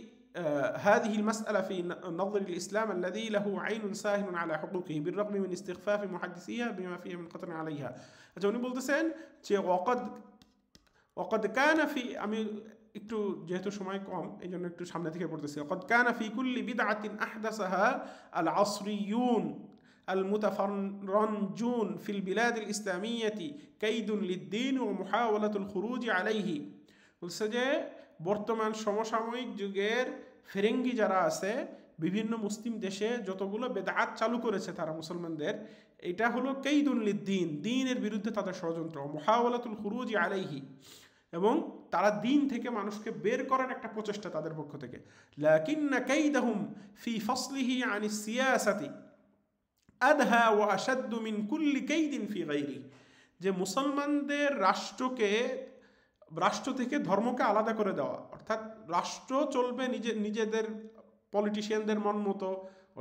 هذه المسألة في نظر الإسلام الذي له عين ساهن على حقوقه بالرغم من استخفاف محدثيها بما فيه من قطع عليها। আচ্ছা, উনি বলতেছেন যে وقد كان في, আমি একটু যেহেতু সময় কম এই জন্য একটু সামনে থেকে পড়তেছি। وقد كان في كل بدعة أحدثها العصريون المتفرنجون في البلاد الإسلامية كيد للدين ومحاولة الخروج عليه। বলছে যে বর্তমান সমসাময়িক যুগের ফেরেঙ্গি যারা আছে বিভিন্ন মুসলিম দেশে যতগুলো বেদাত চালু করেছে তারা মুসলমানদের, এটা হলো কাইদুন লিদ্দিন, দ্বীনের বিরুদ্ধে তাদের ষড়যন্ত্র, মুহাওয়ালাতুল খুরুজ আলাইহি, এবং তারা দ্বীন থেকে মানুষকে বের করার একটা প্রচেষ্টা তাদের পক্ষ থেকে। লাকিন্না কাইদাহুম ফি ফাসলিহি আনিস সিয়াসাতি আদহা ওয়া আশাদ্দু মিন কুল্লি কাইদিন ফি গায়রি। যে মুসলমানদের রাষ্ট্র থেকে ধর্মকে আলাদা করে দেওয়া, অর্থাৎ রাষ্ট্র চলবে নিজেদের পলিটিশিয়ানদের মন মতো,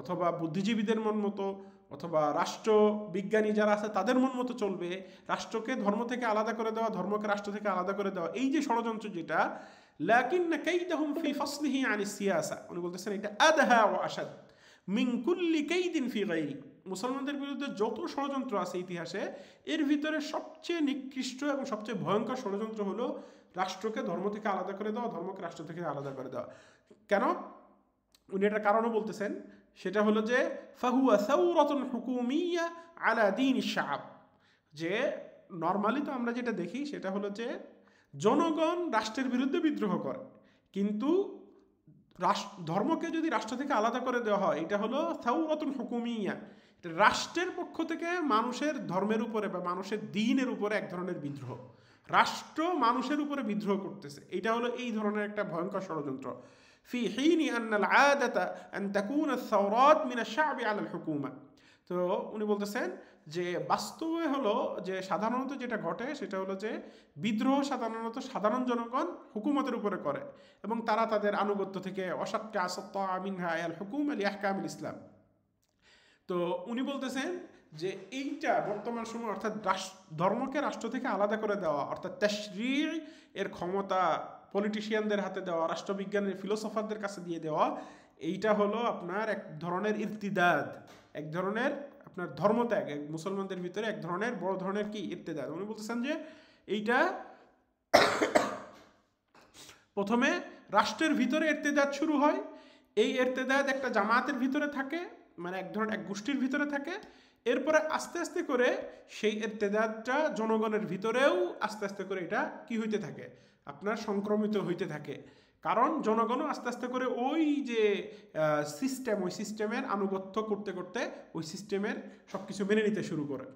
অথবা বুদ্ধিজীবীদের মন মতো, অথবা রাষ্ট্র বিজ্ঞানী যারা আছে তাদের মন মতো চলবে, রাষ্ট্রকে ধর্ম থেকে আলাদা করে দেওয়া, ধর্মকে রাষ্ট্র থেকে আলাদা করে দেওয়া, এই যে ষড়যন্ত্র যেটা, লাকিন্না কাইদাহুম ফি ফাসলিহি আনিস সিয়াসা, উনি বলতেছেন এটা আদহা ওয়া আশাদ মিন কুল্লি কাইদিন ফি গায়রি। মুসলমানদের বিরুদ্ধে যত ষড়যন্ত্র আছে ইতিহাসে, এর ভিতরে সবচেয়ে নিকৃষ্ট এবং সবচেয়ে ভয়ঙ্কর ষড়যন্ত্র হলো রাষ্ট্রকে ধর্ম থেকে আলাদা করে দেওয়া, ধর্মকে রাষ্ট্র থেকে আলাদা করে দেওয়া। কেন? উনি এটার কারণও বলতেছেন, সেটা হলো যে ফাহুয়া সাওরাতুন হুকুমিয়া আলা দীনিশ শাআব। যে নর্মালি তো আমরা যেটা দেখি সেটা হলো যে জনগণ রাষ্ট্রের বিরুদ্ধে বিদ্রোহ করে, কিন্তু ধর্মকে যদি রাষ্ট্র থেকে আলাদা করে দেওয়া হয়, এটা হলো সাওরাতুন হুকুমিয়া, রাষ্ট্রের পক্ষ থেকে মানুষের ধর্মের উপরে বা মানুষের দ্বীনের উপরে এক ধরনের বিদ্রোহ, রাষ্ট্র মানুষের উপরে বিদ্রোহ করতেছে। এটা হলো এই ধরনের একটা ভয়ঙ্কর ষড়যন্ত্র। ফি হিনি আন্নাল আদাতা আন তাকুনা আস-সাওরাত মিন আশ-শা'বি আলা আল-হুকুমা। তো উনি বলতেছেন যে বাস্তবে হলো যে সাধারণত যেটা ঘটে সেটা হলো যে বিদ্রোহ সাধারণত সাধারণ জনগণ হুকুমতের উপরে করে, এবং তারা তাদের আনুগত্য থেকে অসাক্কা আসত্তা মিনহা আল হুকুম আল আহকামিল ইসলাম। তো উনি বলতেছেন যে এইটা বর্তমান সময়, অর্থাৎ ধর্মকে রাষ্ট্র থেকে আলাদা করে দেওয়া, অর্থাৎ তাশরী এর ক্ষমতা পলিটিশিয়ানদের হাতে দেওয়া, রাষ্ট্রবিজ্ঞানের ফিলোসফারদের কাছে দিয়ে দেওয়া, এইটা হলো আপনার এক ধরনের ইরতিদাদ, এক ধরনের আপনার ধর্মত্যাগ, মুসলমানদের ভিতরে এক ধরনের বড় ধরনের কি ইরতিদাদ। উনি বলতেছেন যে এইটা প্রথমে রাষ্ট্রের ভিতরে ইরতিদাদ শুরু হয়, এই ইরতিদাদ একটা জামাতের ভিতরে থাকে, মানে এক ধরনের এক গোষ্ঠীর ভিতরে থাকে, এরপরে আস্তে আস্তে করে সেই ইরতিদাদটা জনগণের ভিতরেও আস্তে আস্তে করে এটা কি হইতে থাকে, আপনার সংক্রমিত হইতে থাকে। কারণ জনগণও আস্তে আস্তে করে ওই যে সিস্টেম, ওই সিস্টেমের আনুগত্য করতে করতে ওই সিস্টেমের সব কিছু মেনে নিতে শুরু করে।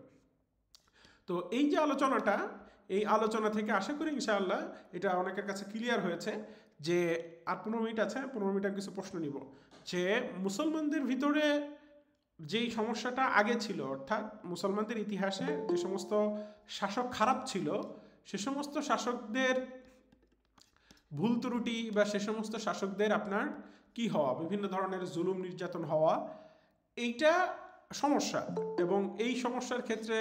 তো এই যে আলোচনাটা, এই আলোচনা থেকে আশা করি ইনশাআল্লাহ এটা অনেকের কাছে ক্লিয়ার হয়েছে যে, আর 15 মিনিট আছে, 15 মিনিটের কিছু প্রশ্ন নিব, যে মুসলমানদের ভিতরে যেই সমস্যাটা আগে ছিল, অর্থাৎ মুসলমানদের ইতিহাসে যে সমস্ত শাসক খারাপ ছিল, সে সমস্ত শাসকদের ভুল ত্রুটি বা সে সমস্ত শাসকদের আপনার কি হওয়া, বিভিন্ন ধরনের জুলুম নির্যাতন হওয়া, এইটা সমস্যা। এবং এই সমস্যার ক্ষেত্রে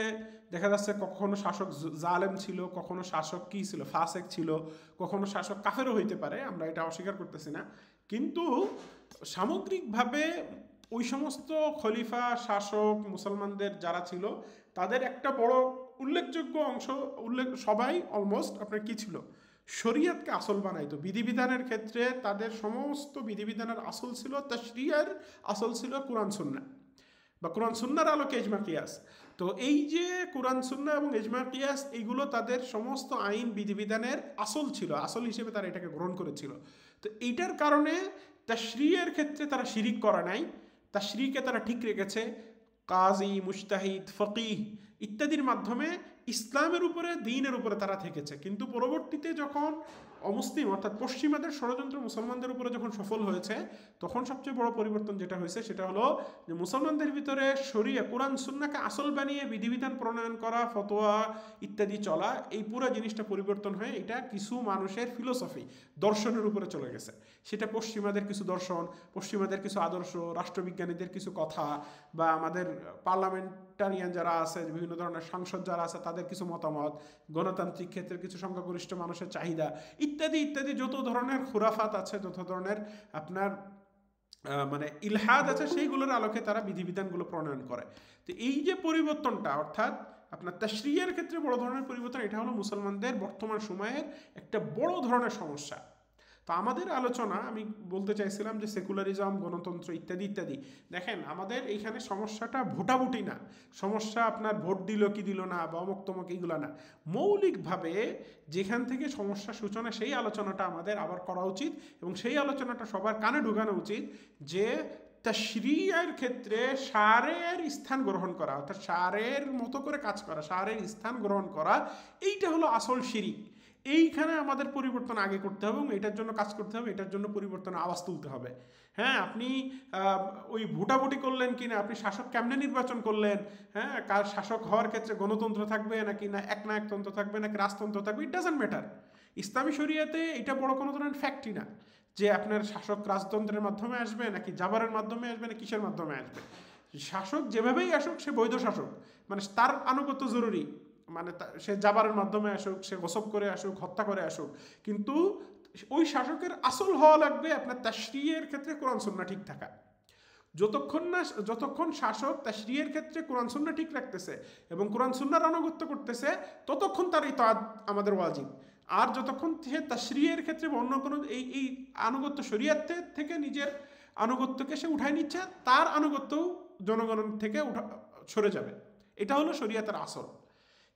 দেখা যাচ্ছে কখনো শাসক জালেম ছিল, কখনো শাসক কি ছিল, ফাসেক ছিল, কখনো শাসক কাফেরও হইতে পারে, আমরা এটা অস্বীকার করতেছি না। কিন্তু সামগ্রিকভাবে ওই সমস্ত খলিফা শাসক মুসলমানদের যারা ছিল তাদের একটা বড় উল্লেখযোগ্য অংশ, সবাই অলমোস্ট আপনার কি ছিল, শরিয়তকে আসল বানাইতো। বিধিবিধানের ক্ষেত্রে তাদের সমস্ত বিধিবিধানের আসল ছিল, তাশরিয়ার আসল ছিল কুরআন সুন্নাহ বা কুরআন সুন্নাহর আলোকে ইজমা কিয়াস। তো এই যে কুরআন সুন্নাহ এবং ইজমা কিয়াস, এইগুলো তাদের সমস্ত আইন বিধিবিধানের আসল ছিল, আসল হিসেবে তারা এটাকে গ্রহণ করেছিল। তো এইটার কারণে তাশরিয়ের ক্ষেত্রে তারা শিরিক করা নাই, তাশরিকে তারা ঠিক রেখেছে। কাজী, মুজতাহিদ, ফকিহ ইত্যাদির মাধ্যমে ইসলামের উপরে, দ্বীনের উপরে তারা থেকেছে। কিন্তু পরবর্তীতে যখন অমুসলিম অর্থাৎ পশ্চিমাদের ষড়যন্ত্র মুসলমানদের উপরে যখন সফল হয়েছে, তখন সবচেয়ে বড় পরিবর্তন যেটা হয়েছে সেটা হলো যে মুসলমানদের ভিতরে শরিয়া কুরআন সুন্নাহকে আসল বানিয়ে বিধিবিধান প্রণয়ন করা, ফতোয়া ইত্যাদি চলা, এই পুরো জিনিসটা পরিবর্তন হয়ে এটা কিছু মানুষের ফিলোসফি, দর্শনের উপরে চলে গেছে। সেটা পশ্চিমাদের কিছু দর্শন, পশ্চিমাদের কিছু আদর্শ, রাষ্ট্রবিজ্ঞানীদের কিছু কথা, বা আমাদের পার্লামেন্টারিয়ান যারা আছে, বিভিন্ন ধরনের সাংসদ যারা আছে তাদের কিছু মতামত, গণতান্ত্রিক ক্ষেত্রের কিছু সংখ্যাগরিষ্ঠ মানুষের চাহিদা ইত্যাদি ইত্যাদি, যত ধরনের খুরাফাত আছে, যত ধরনের আপনার মানে ইলহাদ আছে, সেইগুলোর আলোকে তারা বিধিবিধানগুলো প্রণয়ন করে। তো এই যে পরিবর্তনটা, অর্থাৎ আপনার তাশরিয়ের ক্ষেত্রে বড় ধরনের পরিবর্তন, এটা হলো মুসলমানদের বর্তমান সময়ের একটা বড় ধরনের সমস্যা। তো আমাদের আলোচনা, আমি বলতে চাইছিলাম যে সেকুলারিজম, গণতন্ত্র ইত্যাদি ইত্যাদি, দেখেন আমাদের এইখানে সমস্যাটা ভোটাভুটি না, সমস্যা আপনার ভোট দিল কি দিল না বা অমুক তমুক এইগুলো না। মৌলিকভাবে যেখান থেকে সমস্যা সূচনা, সেই আলোচনাটা আমাদের আবার করা উচিত, এবং সেই আলোচনাটা সবার কানে ঢুকানো উচিত যে তাশরিয়ার ক্ষেত্রে শারের স্থান গ্রহণ করা, অর্থাৎ শারের মতো করে কাজ করা, শারের স্থান গ্রহণ করা, এইটা হলো আসল শিরিক। এইখানে আমাদের পরিবর্তন আগে করতে হবে এবং এটার জন্য কাজ করতে হবে, এটার জন্য পরিবর্তন আওয়াজ তুলতে হবে। হ্যাঁ, আপনি ওই ভোটাভুটি করলেন কি না, আপনি শাসক কেমনে নির্বাচন করলেন, হ্যাঁ, কার শাসক হওয়ার ক্ষেত্রে গণতন্ত্র থাকবে নাকি না একনায়কতন্ত্র থাকবে নাকি রাজতন্ত্র থাকবে, ইট ডাজন্ট ম্যাটার। ইসলামী শরিয়াতে এটা বড় কোনো ধরনের ফ্যাক্টই না যে আপনার শাসক রাজতন্ত্রের মাধ্যমে আসবে নাকি জাবারের মাধ্যমে আসবে না কিসের মাধ্যমে আসবে। শাসক যেভাবেই আসুক সে বৈধ শাসক, মানে তার আনুগত্য জরুরি, মানে সে জাবারের মাধ্যমে আসুক, সে গসব করে আসুক, হত্যা করে আসুক, কিন্তু ওই শাসকের আসল হওয়া লাগবে আপনার তাশরিয়ের ক্ষেত্রে কোরআন সুন্নাহ ঠিক থাকা। যতক্ষণ শাসক তাশরিয়ের ক্ষেত্রে কোরআন সুন্নাহ ঠিক রাখতেছে এবং কোরআন সুন্নাহর আনুগত্য করতেছে, ততক্ষণ তার ইতাআত আমাদের ওয়াজিব। আর যতক্ষণ সে তাশরিয়ের ক্ষেত্রে অন্য কোনো এই আনুগত্য শরিয়াত থেকে নিজের আনুগত্যকে সে উঠায় নিচ্ছে, তার আনুগত্যও জনগণের থেকে সরে যাবে। এটা হলো শরিয়াতের আসল।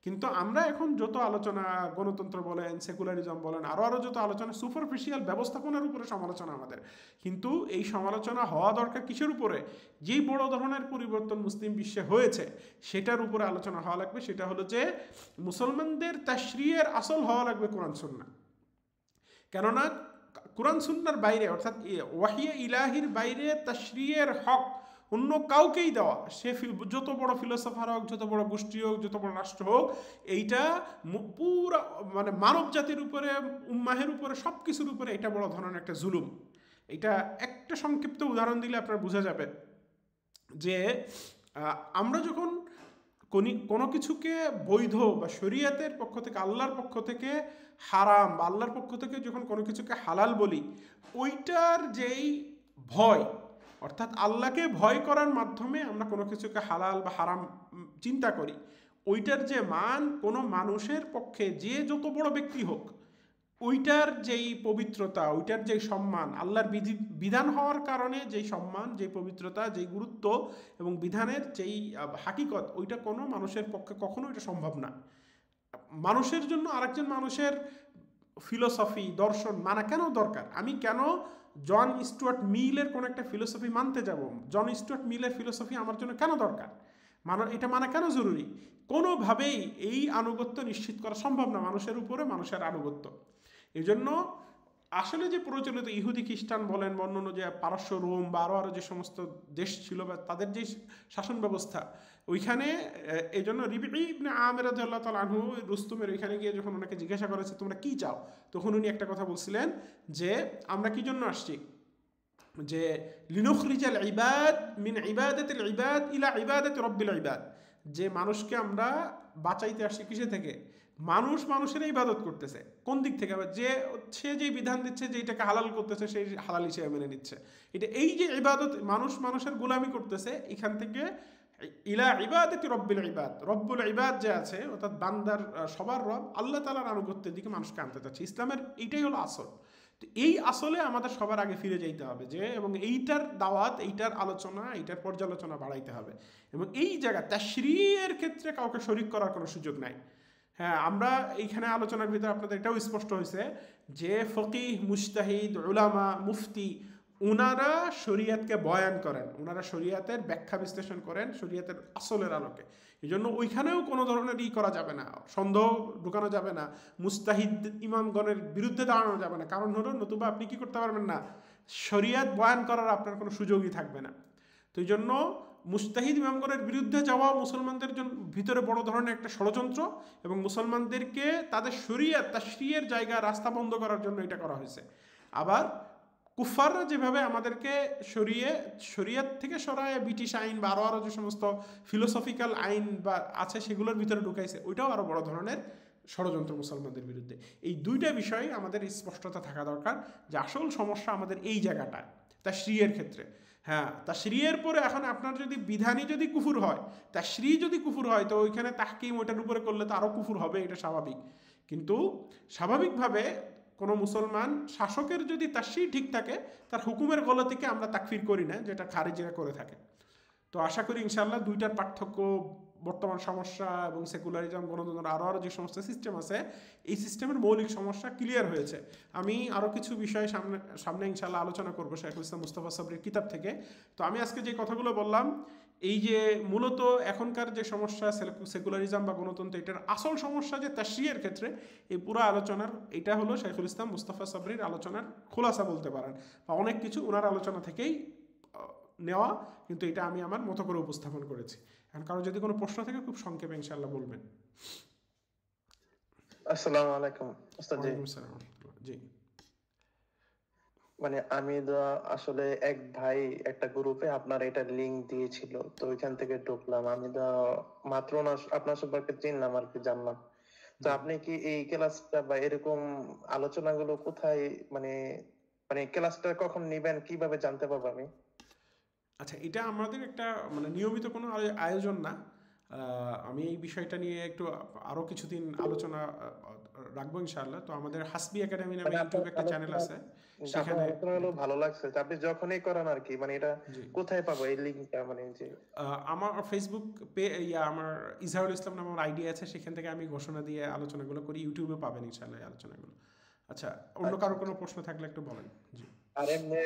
কিন্তু আমরা এখন যত আলোচনা, গণতন্ত্র বলেন, সেকুলারিজম বলেন, আরও যত আলোচনা, সুপারফিশিয়াল ব্যবস্থাপনার উপরে সমালোচনা আমাদের। কিন্তু এই সমালোচনা হওয়া দরকার কিসের উপরে? যেই বড় ধরনের পরিবর্তন মুসলিম বিশ্বে হয়েছে সেটার উপরে আলোচনা হওয়া লাগবে। সেটা হলো যে মুসলমানদের তাশরিয়ের আসল হওয়া লাগবে কোরআন সুন্নাহ। কেননা কোরআন সুন্নাহর বাইরে, অর্থাৎ ওয়াহিয়ে ইলাহির বাইরে তাশরিয়ের হক অন্য কাউকেই দেওয়া, সে যত বড় ফিলোসফার হোক, যত বড় গোষ্ঠী হোক, যত বড় রাষ্ট্র হোক, এইটা পুরা মানে মানব জাতির উপরে, উম্মাহের উপরে, সব কিছুর উপরে এটা বড় ধরনের একটা জুলুম। এটা একটা সংক্ষিপ্ত উদাহরণ দিলে আপনার বোঝা যাবে যে আমরা যখন কোনো কিছুকে বৈধ বা শরিয়াতের পক্ষ থেকে, আল্লাহর পক্ষ থেকে হারাম বা আল্লাহর পক্ষ থেকে যখন কোনো কিছুকে হালাল বলি, ওইটার যেই ভয়, অর্থাৎ আল্লাহকে ভয় করার মাধ্যমে আমরা কোনো কিছুকে হালাল বা হারাম চিন্তা করি, ওইটার যে মান কোনো মানুষের পক্ষে যে যত বড় ব্যক্তি হোক, ওইটার যেই পবিত্রতা, ওইটার যেই সম্মান, আল্লাহর বিধান হওয়ার কারণে যেই সম্মান, যেই পবিত্রতা, যেই গুরুত্ব এবং বিধানের যেই হাকিকত, ওইটা কোনো মানুষের পক্ষে কখনো এটা সম্ভব না। মানুষের জন্য আরেকজন মানুষের ফিলোসফি, দর্শন মানা কেন দরকার? আমি কেন জন স্টুয়ার্ট মিলের কোনো একটা ফিলোসফি মানতে যাব? জন স্টুয়ার্ট মিলের ফিলোসফি আমার জন্য কেন দরকার? এটা মানা কেন জরুরি? কোনোভাবেই এই আনুগত্য নিশ্চিত করা সম্ভব না, মানুষের উপরে মানুষের আনুগত্য। এই জন্য আসলে যে প্রচলিত ইহুদি খ্রিস্টান বলেন, অন্যান্য যে পারস্য, রোম বা আরও যে সমস্ত দেশ ছিল বা তাদের যে শাসন ব্যবস্থা, ওইখানে এই জন্য রিবঈ ইবনে আমির রাদিয়াল্লাহু তাআলা আনহু রুস্তুমের ওইখানে গিয়ে যখন ওনাকে জিজ্ঞাসা করেছে তোমরা কি চাও, তখন উনি একটা কথা বলছিলেন যে আমরা কি জন্য আসছি, যে লিনুখরিজাল ইবাদ মিন ইবাদাতিল ইবাদ ইলা ইবাদাতি রাব্বিল ইবাদ, যে মানুষকে আমরা বাঁচাইতে আসছি কিসে থেকে? মানুষ মানুষের ইবাদত করতেছে, কোন দিক থেকে? যে সে যেই বিধান দিচ্ছে, যে এটাকে হালাল করতেছে, সেই হালাল হিসেবে মেনে নিচ্ছে, এটা এই যে ইবাদত, মানুষ মানুষের গোলামি করতেছে, এখান থেকে ইলা ইবাদাতি রব্বিল ইবাদ, রব্বুল ইবাদ যে আছে অর্থাৎ বান্দার সবার রব আল্লাহ তাআলার আনুগত্যের দিকে মানুষকে আনতে চাচ্ছে। ইসলামের এইটাই হলো আসল। তো এই আসলে আমাদের সবার আগে ফিরে যাইতে হবে, যে এবং এইটার দাওয়াত, এইটার আলোচনা, এইটার পর্যালোচনা বাড়াইতে হবে। এবং এই জায়গা তাশরীয়ের ক্ষেত্রে কাউকে শরীক করার কোনো সুযোগ নাই। হ্যাঁ, আমরা এইখানে আলোচনার ভিতরে আপনাদের এটাও স্পষ্ট হয়েছে যে ফকিহ, মুজতাহিদ, উলামা, মুফতি, ওনারা শরিয়াতকে বয়ান করেন, ওনারা শরিয়াতের ব্যাখ্যা বিশ্লেষণ করেন শরিয়াতের আসলের আলোকে। এই জন্য ওইখানেও কোনো ধরনের করা যাবে না, সন্দেহ ঢুকানো যাবে না, মুস্তাহিদ ইমামগণের বিরুদ্ধে দাঁড়ানো যাবে না। কারণ হলো নতুবা আপনি কি করতে পারবেন না, শরিয়াত বয়ান করার আপনার কোনো সুযোগই থাকবে না। তো এই জন্য মুস্তাহিদ ইমামগণের বিরুদ্ধে যাওয়া মুসলমানদের জন্য ভিতরে বড় ধরনের একটা ষড়যন্ত্র, এবং মুসলমানদেরকে তাদের শরিয়াত তাশরীয়ের জায়গা, রাস্তা বন্ধ করার জন্য এটা করা হয়েছে। আবার কুফাররা যেভাবে আমাদেরকে শরিয়াত থেকে সরায় ব্রিটিশ আইন বা আরও যে সমস্ত ফিলোসফিক্যাল আইন বা আছে সেগুলোর ভিতরে ঢুকাইছে, ওইটাও আরও বড় ধরনের ষড়যন্ত্র মুসলমানদের বিরুদ্ধে। এই দুইটা বিষয়ে আমাদের স্পষ্টতা থাকা দরকার যে আসল সমস্যা আমাদের এই জায়গাটা তাশরীয়ের ক্ষেত্রে। হ্যাঁ, তাশরীয়ের পরে এখন আপনার যদি বিধানই যদি কুফুর হয়, তাশরী যদি কুফুর হয়, তো ওইখানে তাহকিম ওইটার উপরে করলে তো আরও কুফুর হবে, এটা স্বাভাবিক। কিন্তু স্বাভাবিকভাবে কোনো মুসলমান শাসকের যদি তাশরী ঠিক থাকে, তার হুকুমের গলতিকে আমরা তাকফির করি না, যেটা খারিজিরা করে থাকে। তো আশা করি ইনশাআল্লাহ দুইটার পার্থক্য, বর্তমান সমস্যা এবং সেকুলারিজম, গণতন্ত্র, আরও যে সমস্ত সিস্টেম আছে, এই সিস্টেমের মৌলিক সমস্যা ক্লিয়ার হয়েছে। আমি আরও কিছু বিষয় সামনে ইনশাআল্লাহ আলোচনা করবো শাইখুল ইসলাম মুস্তাফা সাবরীর কিতাব থেকে। তো আমি আজকে যে কথাগুলো বললাম, এই যে মূলত এখনকার যে সমস্যা সেকুলারিজম বা গণতন্ত্র, এটার আসল সমস্যা যে তাশরীয়ের ক্ষেত্রে, এই পুরো আলোচনার এটা হলো শাইখুল ইসলাম মুস্তাফা সাবরীর আলোচনার খোলাসা বলতে পারেন, বা অনেক কিছু ওনার আলোচনা থেকেই নেওয়া, কিন্তু এটা আমি আমার মতো করে উপস্থাপন করেছি। এখন কারো যদি কোনো প্রশ্ন থাকে খুব সংক্ষেপে ইনশাআল্লাহ বলবেন। আসসালামু আলাইকুম ওস্তাদ জি। ওয়ালাইকুম আসসালাম। জি, মানে আমি আসলে এক ভাই একটা গ্রুপে আপনার এটা লিংক দিয়েছিল, তো ওইখান থেকে ঢুকলাম। আমি মাত্র আপনার সম্পর্কে চিনলাম আর কি, জানলাম। তো আপনি কি এই ক্লাসটা বা এরকম আলোচনাগুলো কোথায়, মানে মানে ক্লাসটা কখন নিবেন, কিভাবে জানতে পারবো আমি? আচ্ছা, এটা আমাদের একটা নিয়মিত কোনো আয়োজন না। আমি এই বিষয়টা নিয়ে একটু আরও কিছুদিন আলোচনা রাখবো ইনশাআল্লাহ। তো আমাদের হাসবি একাডেমি নামে মানে আপনার ইউটিউবে একটা চ্যানেল আলোচনা, আছে, আপনার সেখানে আলোচনাগুলো ভালো লাগছে। তো আপনি যখনই করেন আর কি, মানে এটা জি, কোথায় পাবো এই লিংকটা, মানে যে? আমার ফেসবুক আমার ইজহারুল ইসলাম নামে আমার আইডি আছে, সেখান থেকে আমি ঘোষণা দিয়ে আলোচনাগুলো করি, ইউটিউবে পাবেন ইনশাআল্লাহ এই আলোচনাগুলো। আচ্ছা, অন্য আচ্ছা কারো কোনো আচ্ছা। প্রশ্ন থাকলে একটু বলেন। জি, আর এমনি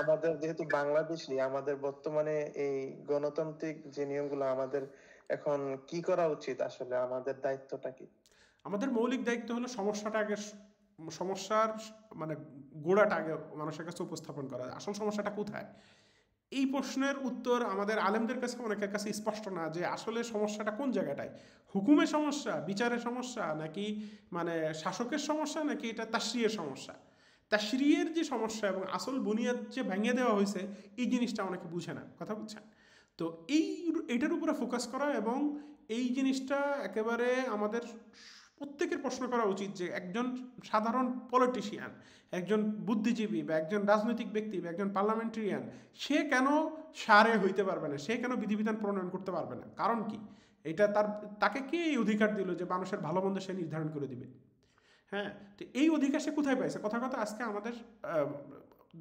আমাদের যেহেতু বাংলাদেশী, আমাদের বর্তমানে এই গণতান্ত্রিক যে নিয়মগুলো, আমাদের এখন কি করা উচিত, আসলে আমাদের দায়িত্বটা কি? আমাদের মৌলিক দায়িত্ব হলো সমস্যাটা আগে, সমস্যার মানে গোড়াটা আগে মানুষের কাছে উপস্থাপন করা, আসল সমস্যাটা কোথায়। এই প্রশ্নের উত্তর আমাদের আলেমদের কাছে, অনেকের কাছে স্পষ্ট না, যে আসলে সমস্যাটা কোন জায়গাটায়, হুকুমের সমস্যা, বিচারের সমস্যা, নাকি শাসকের সমস্যা, নাকি এটা তাশরীয়ের সমস্যা। তাশরীয়ের যে সমস্যা এবং আসল বুনিয়াদ যে ভেঙে দেওয়া হয়েছে, এই জিনিসটা অনেকে বুঝে না, কথা বুঝছেন। তো এইটার উপরে ফোকাস করা এবং এই জিনিসটা একেবারে আমাদের প্রত্যেকের প্রশ্ন করা উচিত যে একজন সাধারণ পলিটিশিয়ান, একজন বুদ্ধিজীবী বা একজন রাজনৈতিক ব্যক্তি বা একজন পার্লামেন্টারিয়ান, সে কেন সারে হইতে পারবে না, সে কেন বিধিবিধান প্রণয়ন করতে পারবে না? কারণ কি? এটা তাকে কে এই অধিকার দিল যে মানুষের ভালো মন্দ সে নির্ধারণ করে দিবে? হ্যাঁ, তো এই অধিকার সে কোথায় পাইছে? কথা কথা আজকে আমাদের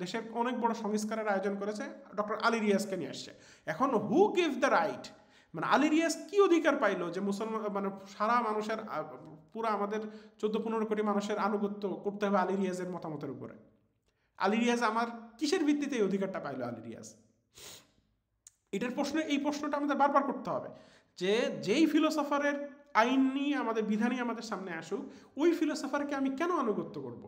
দেশের অনেক বড় সংস্কারের আয়োজন করেছে, ডক্টর আলী রিয়াজকে নিয়ে আসছে। এখন হু গিভ দ্য রাইট, মানে আলী রিয়াজ কি অধিকার পাইলো যে মুসলমান মানে সারা মানুষের পুরো আমাদের 14-15 কোটি মানুষের আনুগত্য করতে হবে আলী রিয়াজের মতামতের উপরে? আলী রিয়াজ আমার কিসের ভিত্তিতে এই অধিকারটা পাইলো আলী রিয়াজ? এটার প্রশ্ন, এই প্রশ্নটা আমাদের বারবার করতে হবে যে যেই ফিলোসফারের আইন নিয়ে আমাদের বিধানই আমাদের সামনে আসুক, ওই ফিলোসফারকে আমি কেন আনুগত্য করব?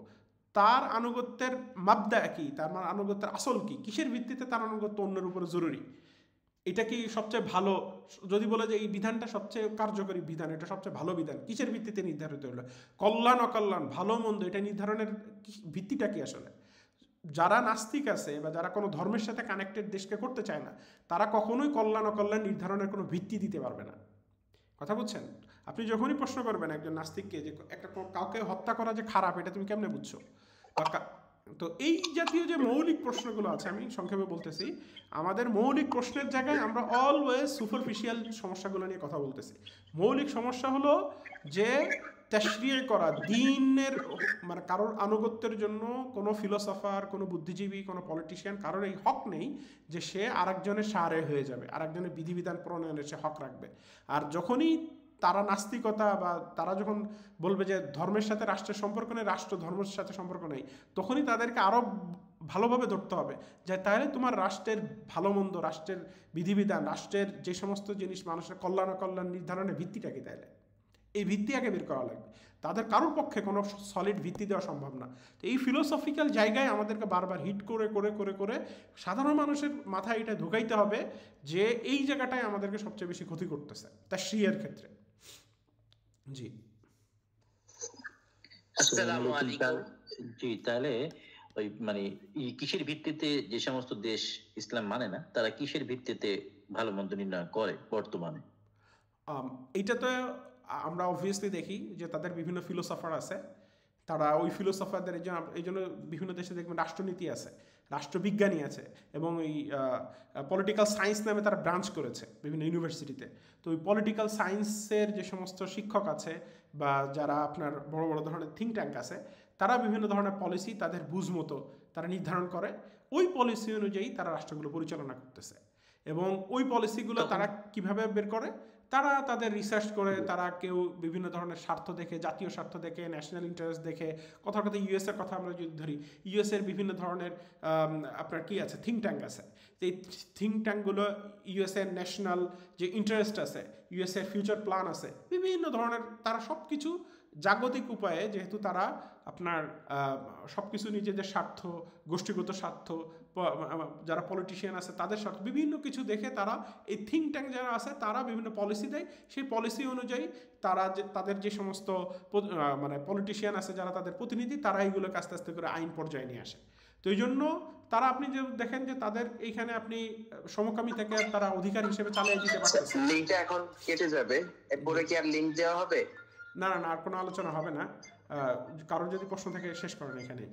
তার আনুগত্যের মাবদা কি, তার আনুগত্যের আসল কি, কিসের ভিত্তিতে তার আনুগত্য অন্যের উপরে জরুরি? এটা কি সবচেয়ে ভালো? যদি বলে যে এই বিধানটা সবচেয়ে কার্যকরী বিধান, এটা সবচেয়ে ভালো বিধান, কিসের ভিত্তিতে নির্ধারিত হলো? কল্যাণ অকল্যাণ, ভালো মন্দ, এটা নির্ধারণের ভিত্তিটা কি আসলে? যারা নাস্তিক আছে বা যারা কোনো ধর্মের সাথে কানেক্টেড দেশকে করতে চায় না, তারা কখনোই কল্যাণ অকল্যাণ নির্ধারণের কোনো ভিত্তি দিতে পারবে না। কথা বুঝছেন? আপনি যখনই প্রশ্ন করবেন একজন নাস্তিককে যে একটা কাউকে হত্যা করা যে খারাপ, এটা তুমি কেমনে বুঝছো? তো এই জাতীয় যে মৌলিক প্রশ্নগুলো আছে, আমি সংক্ষেপে বলতেছি, আমাদের মৌলিক প্রশ্নের জায়গায় আমরা অলওয়েজ সুপারফিশিয়াল সমস্যাগুলো নিয়ে কথা বলতেছি। মৌলিক সমস্যা হলো যে তাশরিয় করা দিনের, মানে কারোর আনুগত্যের জন্য কোনো ফিলোসফার, কোনো বুদ্ধিজীবী, কোনো পলিটিশিয়ান, কারোর এই হক নেই যে সে আরেকজনের সারে হয়ে যাবে, আরেকজনের বিধিবিধান প্রণয়নের সে হক রাখবে। আর যখনই তারা নাস্তিকতা বা তারা যখন বলবে যে ধর্মের সাথে রাষ্ট্রের সম্পর্ক নেই, রাষ্ট্র ধর্মের সাথে সম্পর্ক নেই, তখনই তাদেরকে আরও ভালোভাবে ধরতে হবে যে তাহলে তোমার রাষ্ট্রের ভালো মন্দ, রাষ্ট্রের বিধিবিধান, রাষ্ট্রের যে সমস্ত জিনিস মানুষের কল্যাণ অকল্যাণ নির্ধারণের ভিত্তিটা কি? তাইলে এই ভিত্তি আগে বের করা লাগবে। তাদের কারোর পক্ষে কোনো সলিড ভিত্তি দেওয়া সম্ভব না। তো এই ফিলোসফিক্যাল জায়গায় আমাদেরকে বারবার হিট করে করে করে করে সাধারণ মানুষের মাথায় এটা ঢুকাইতে হবে যে এই জায়গাটায় আমাদেরকে সবচেয়ে বেশি ক্ষতি করতেছে তাশরিয়ের ক্ষেত্রে। জি, আসসালামু আলাইকুম। জি, তাহলে ওই মানে কিসের ভিত্তিতে যে সমস্ত দেশ ইসলাম মানে না, তারা কিসের ভিত্তিতে ভালো মন্দ নির্ণয় করে বর্তমানে? এইটা তো আমরা অবভিয়াসলি দেখি যে তাদের বিভিন্ন ফিলোসফার আছে, তারা ওই ফিলোসফারদের এই জন্য বিভিন্ন দেশে দেখবেন রাষ্ট্রনীতি আছে, রাষ্ট্রবিজ্ঞানী আছে, এবং এই পলিটিক্যাল সায়েন্স নামে তারা ব্রাঞ্চ করেছে বিভিন্ন ইউনিভার্সিটিতে। তো ওই পলিটিক্যাল সায়েন্সের যে সমস্ত শিক্ষক আছে বা যারা আপনার বড় বড় ধরনের থিঙ্ক ট্যাঙ্ক আছে, তারা বিভিন্ন ধরনের পলিসি তাদের বুঝ মতো তারা নির্ধারণ করে, ওই পলিসি অনুযায়ী তারা রাষ্ট্রগুলো পরিচালনা করতেছে। এবং ওই পলিসিগুলো তারা কিভাবে বের করে, তারা তাদের রিসার্চ করে, তারা কেউ বিভিন্ন ধরনের স্বার্থ দেখে, জাতীয় স্বার্থ দেখে, ন্যাশনাল ইন্টারেস্ট দেখে। কথার কথা ইউএসের কথা আমরা যদি ধরি, ইউএসের বিভিন্ন ধরনের আপনার কি আছে, থিঙ্ক ট্যাঙ্ক আছে। এই থিঙ্ক ট্যাঙ্কগুলো ইউএসের ন্যাশনাল যে ইন্টারেস্ট আছে, ইউএসের ফিউচার প্ল্যান আছে, বিভিন্ন ধরনের, তারা সব কিছু জাগতিক উপায়ে, যেহেতু তারা আপনার সব কিছু নিজেদের স্বার্থ, গোষ্ঠীগত স্বার্থ, যারা পলিটিশিয়ান আছে তাদের স্বার্থ, বিভিন্ন কিছু দেখে তারা এই থিঙ্ক ট্যাঙ্ক যারা আছে তারা বিভিন্ন পলিসি দেয়। সেই পলিসি অনুযায়ী তারা যে তাদের যে সমস্ত মানে পলিটিশিয়ান আছে যারা তাদের প্রতিনিধি, তারা এইগুলোকে আস্তে আস্তে করে আইন পর্যায়ে নিয়ে আসে। তো এই জন্য তারা, আপনি যে দেখেন যে তাদের এইখানে আপনি সমকামিতাকে তারা অধিকার হিসেবে চালিয়ে দিতে পারতেছে। লিংকটা এখন কেটে যাবে, এরপরে কি আর লিংক দেওয়া হবে? না না না, আর কোনো আলোচনা হবে না। কারোর যদি প্রশ্ন থাকে শেষ করেন এখানে।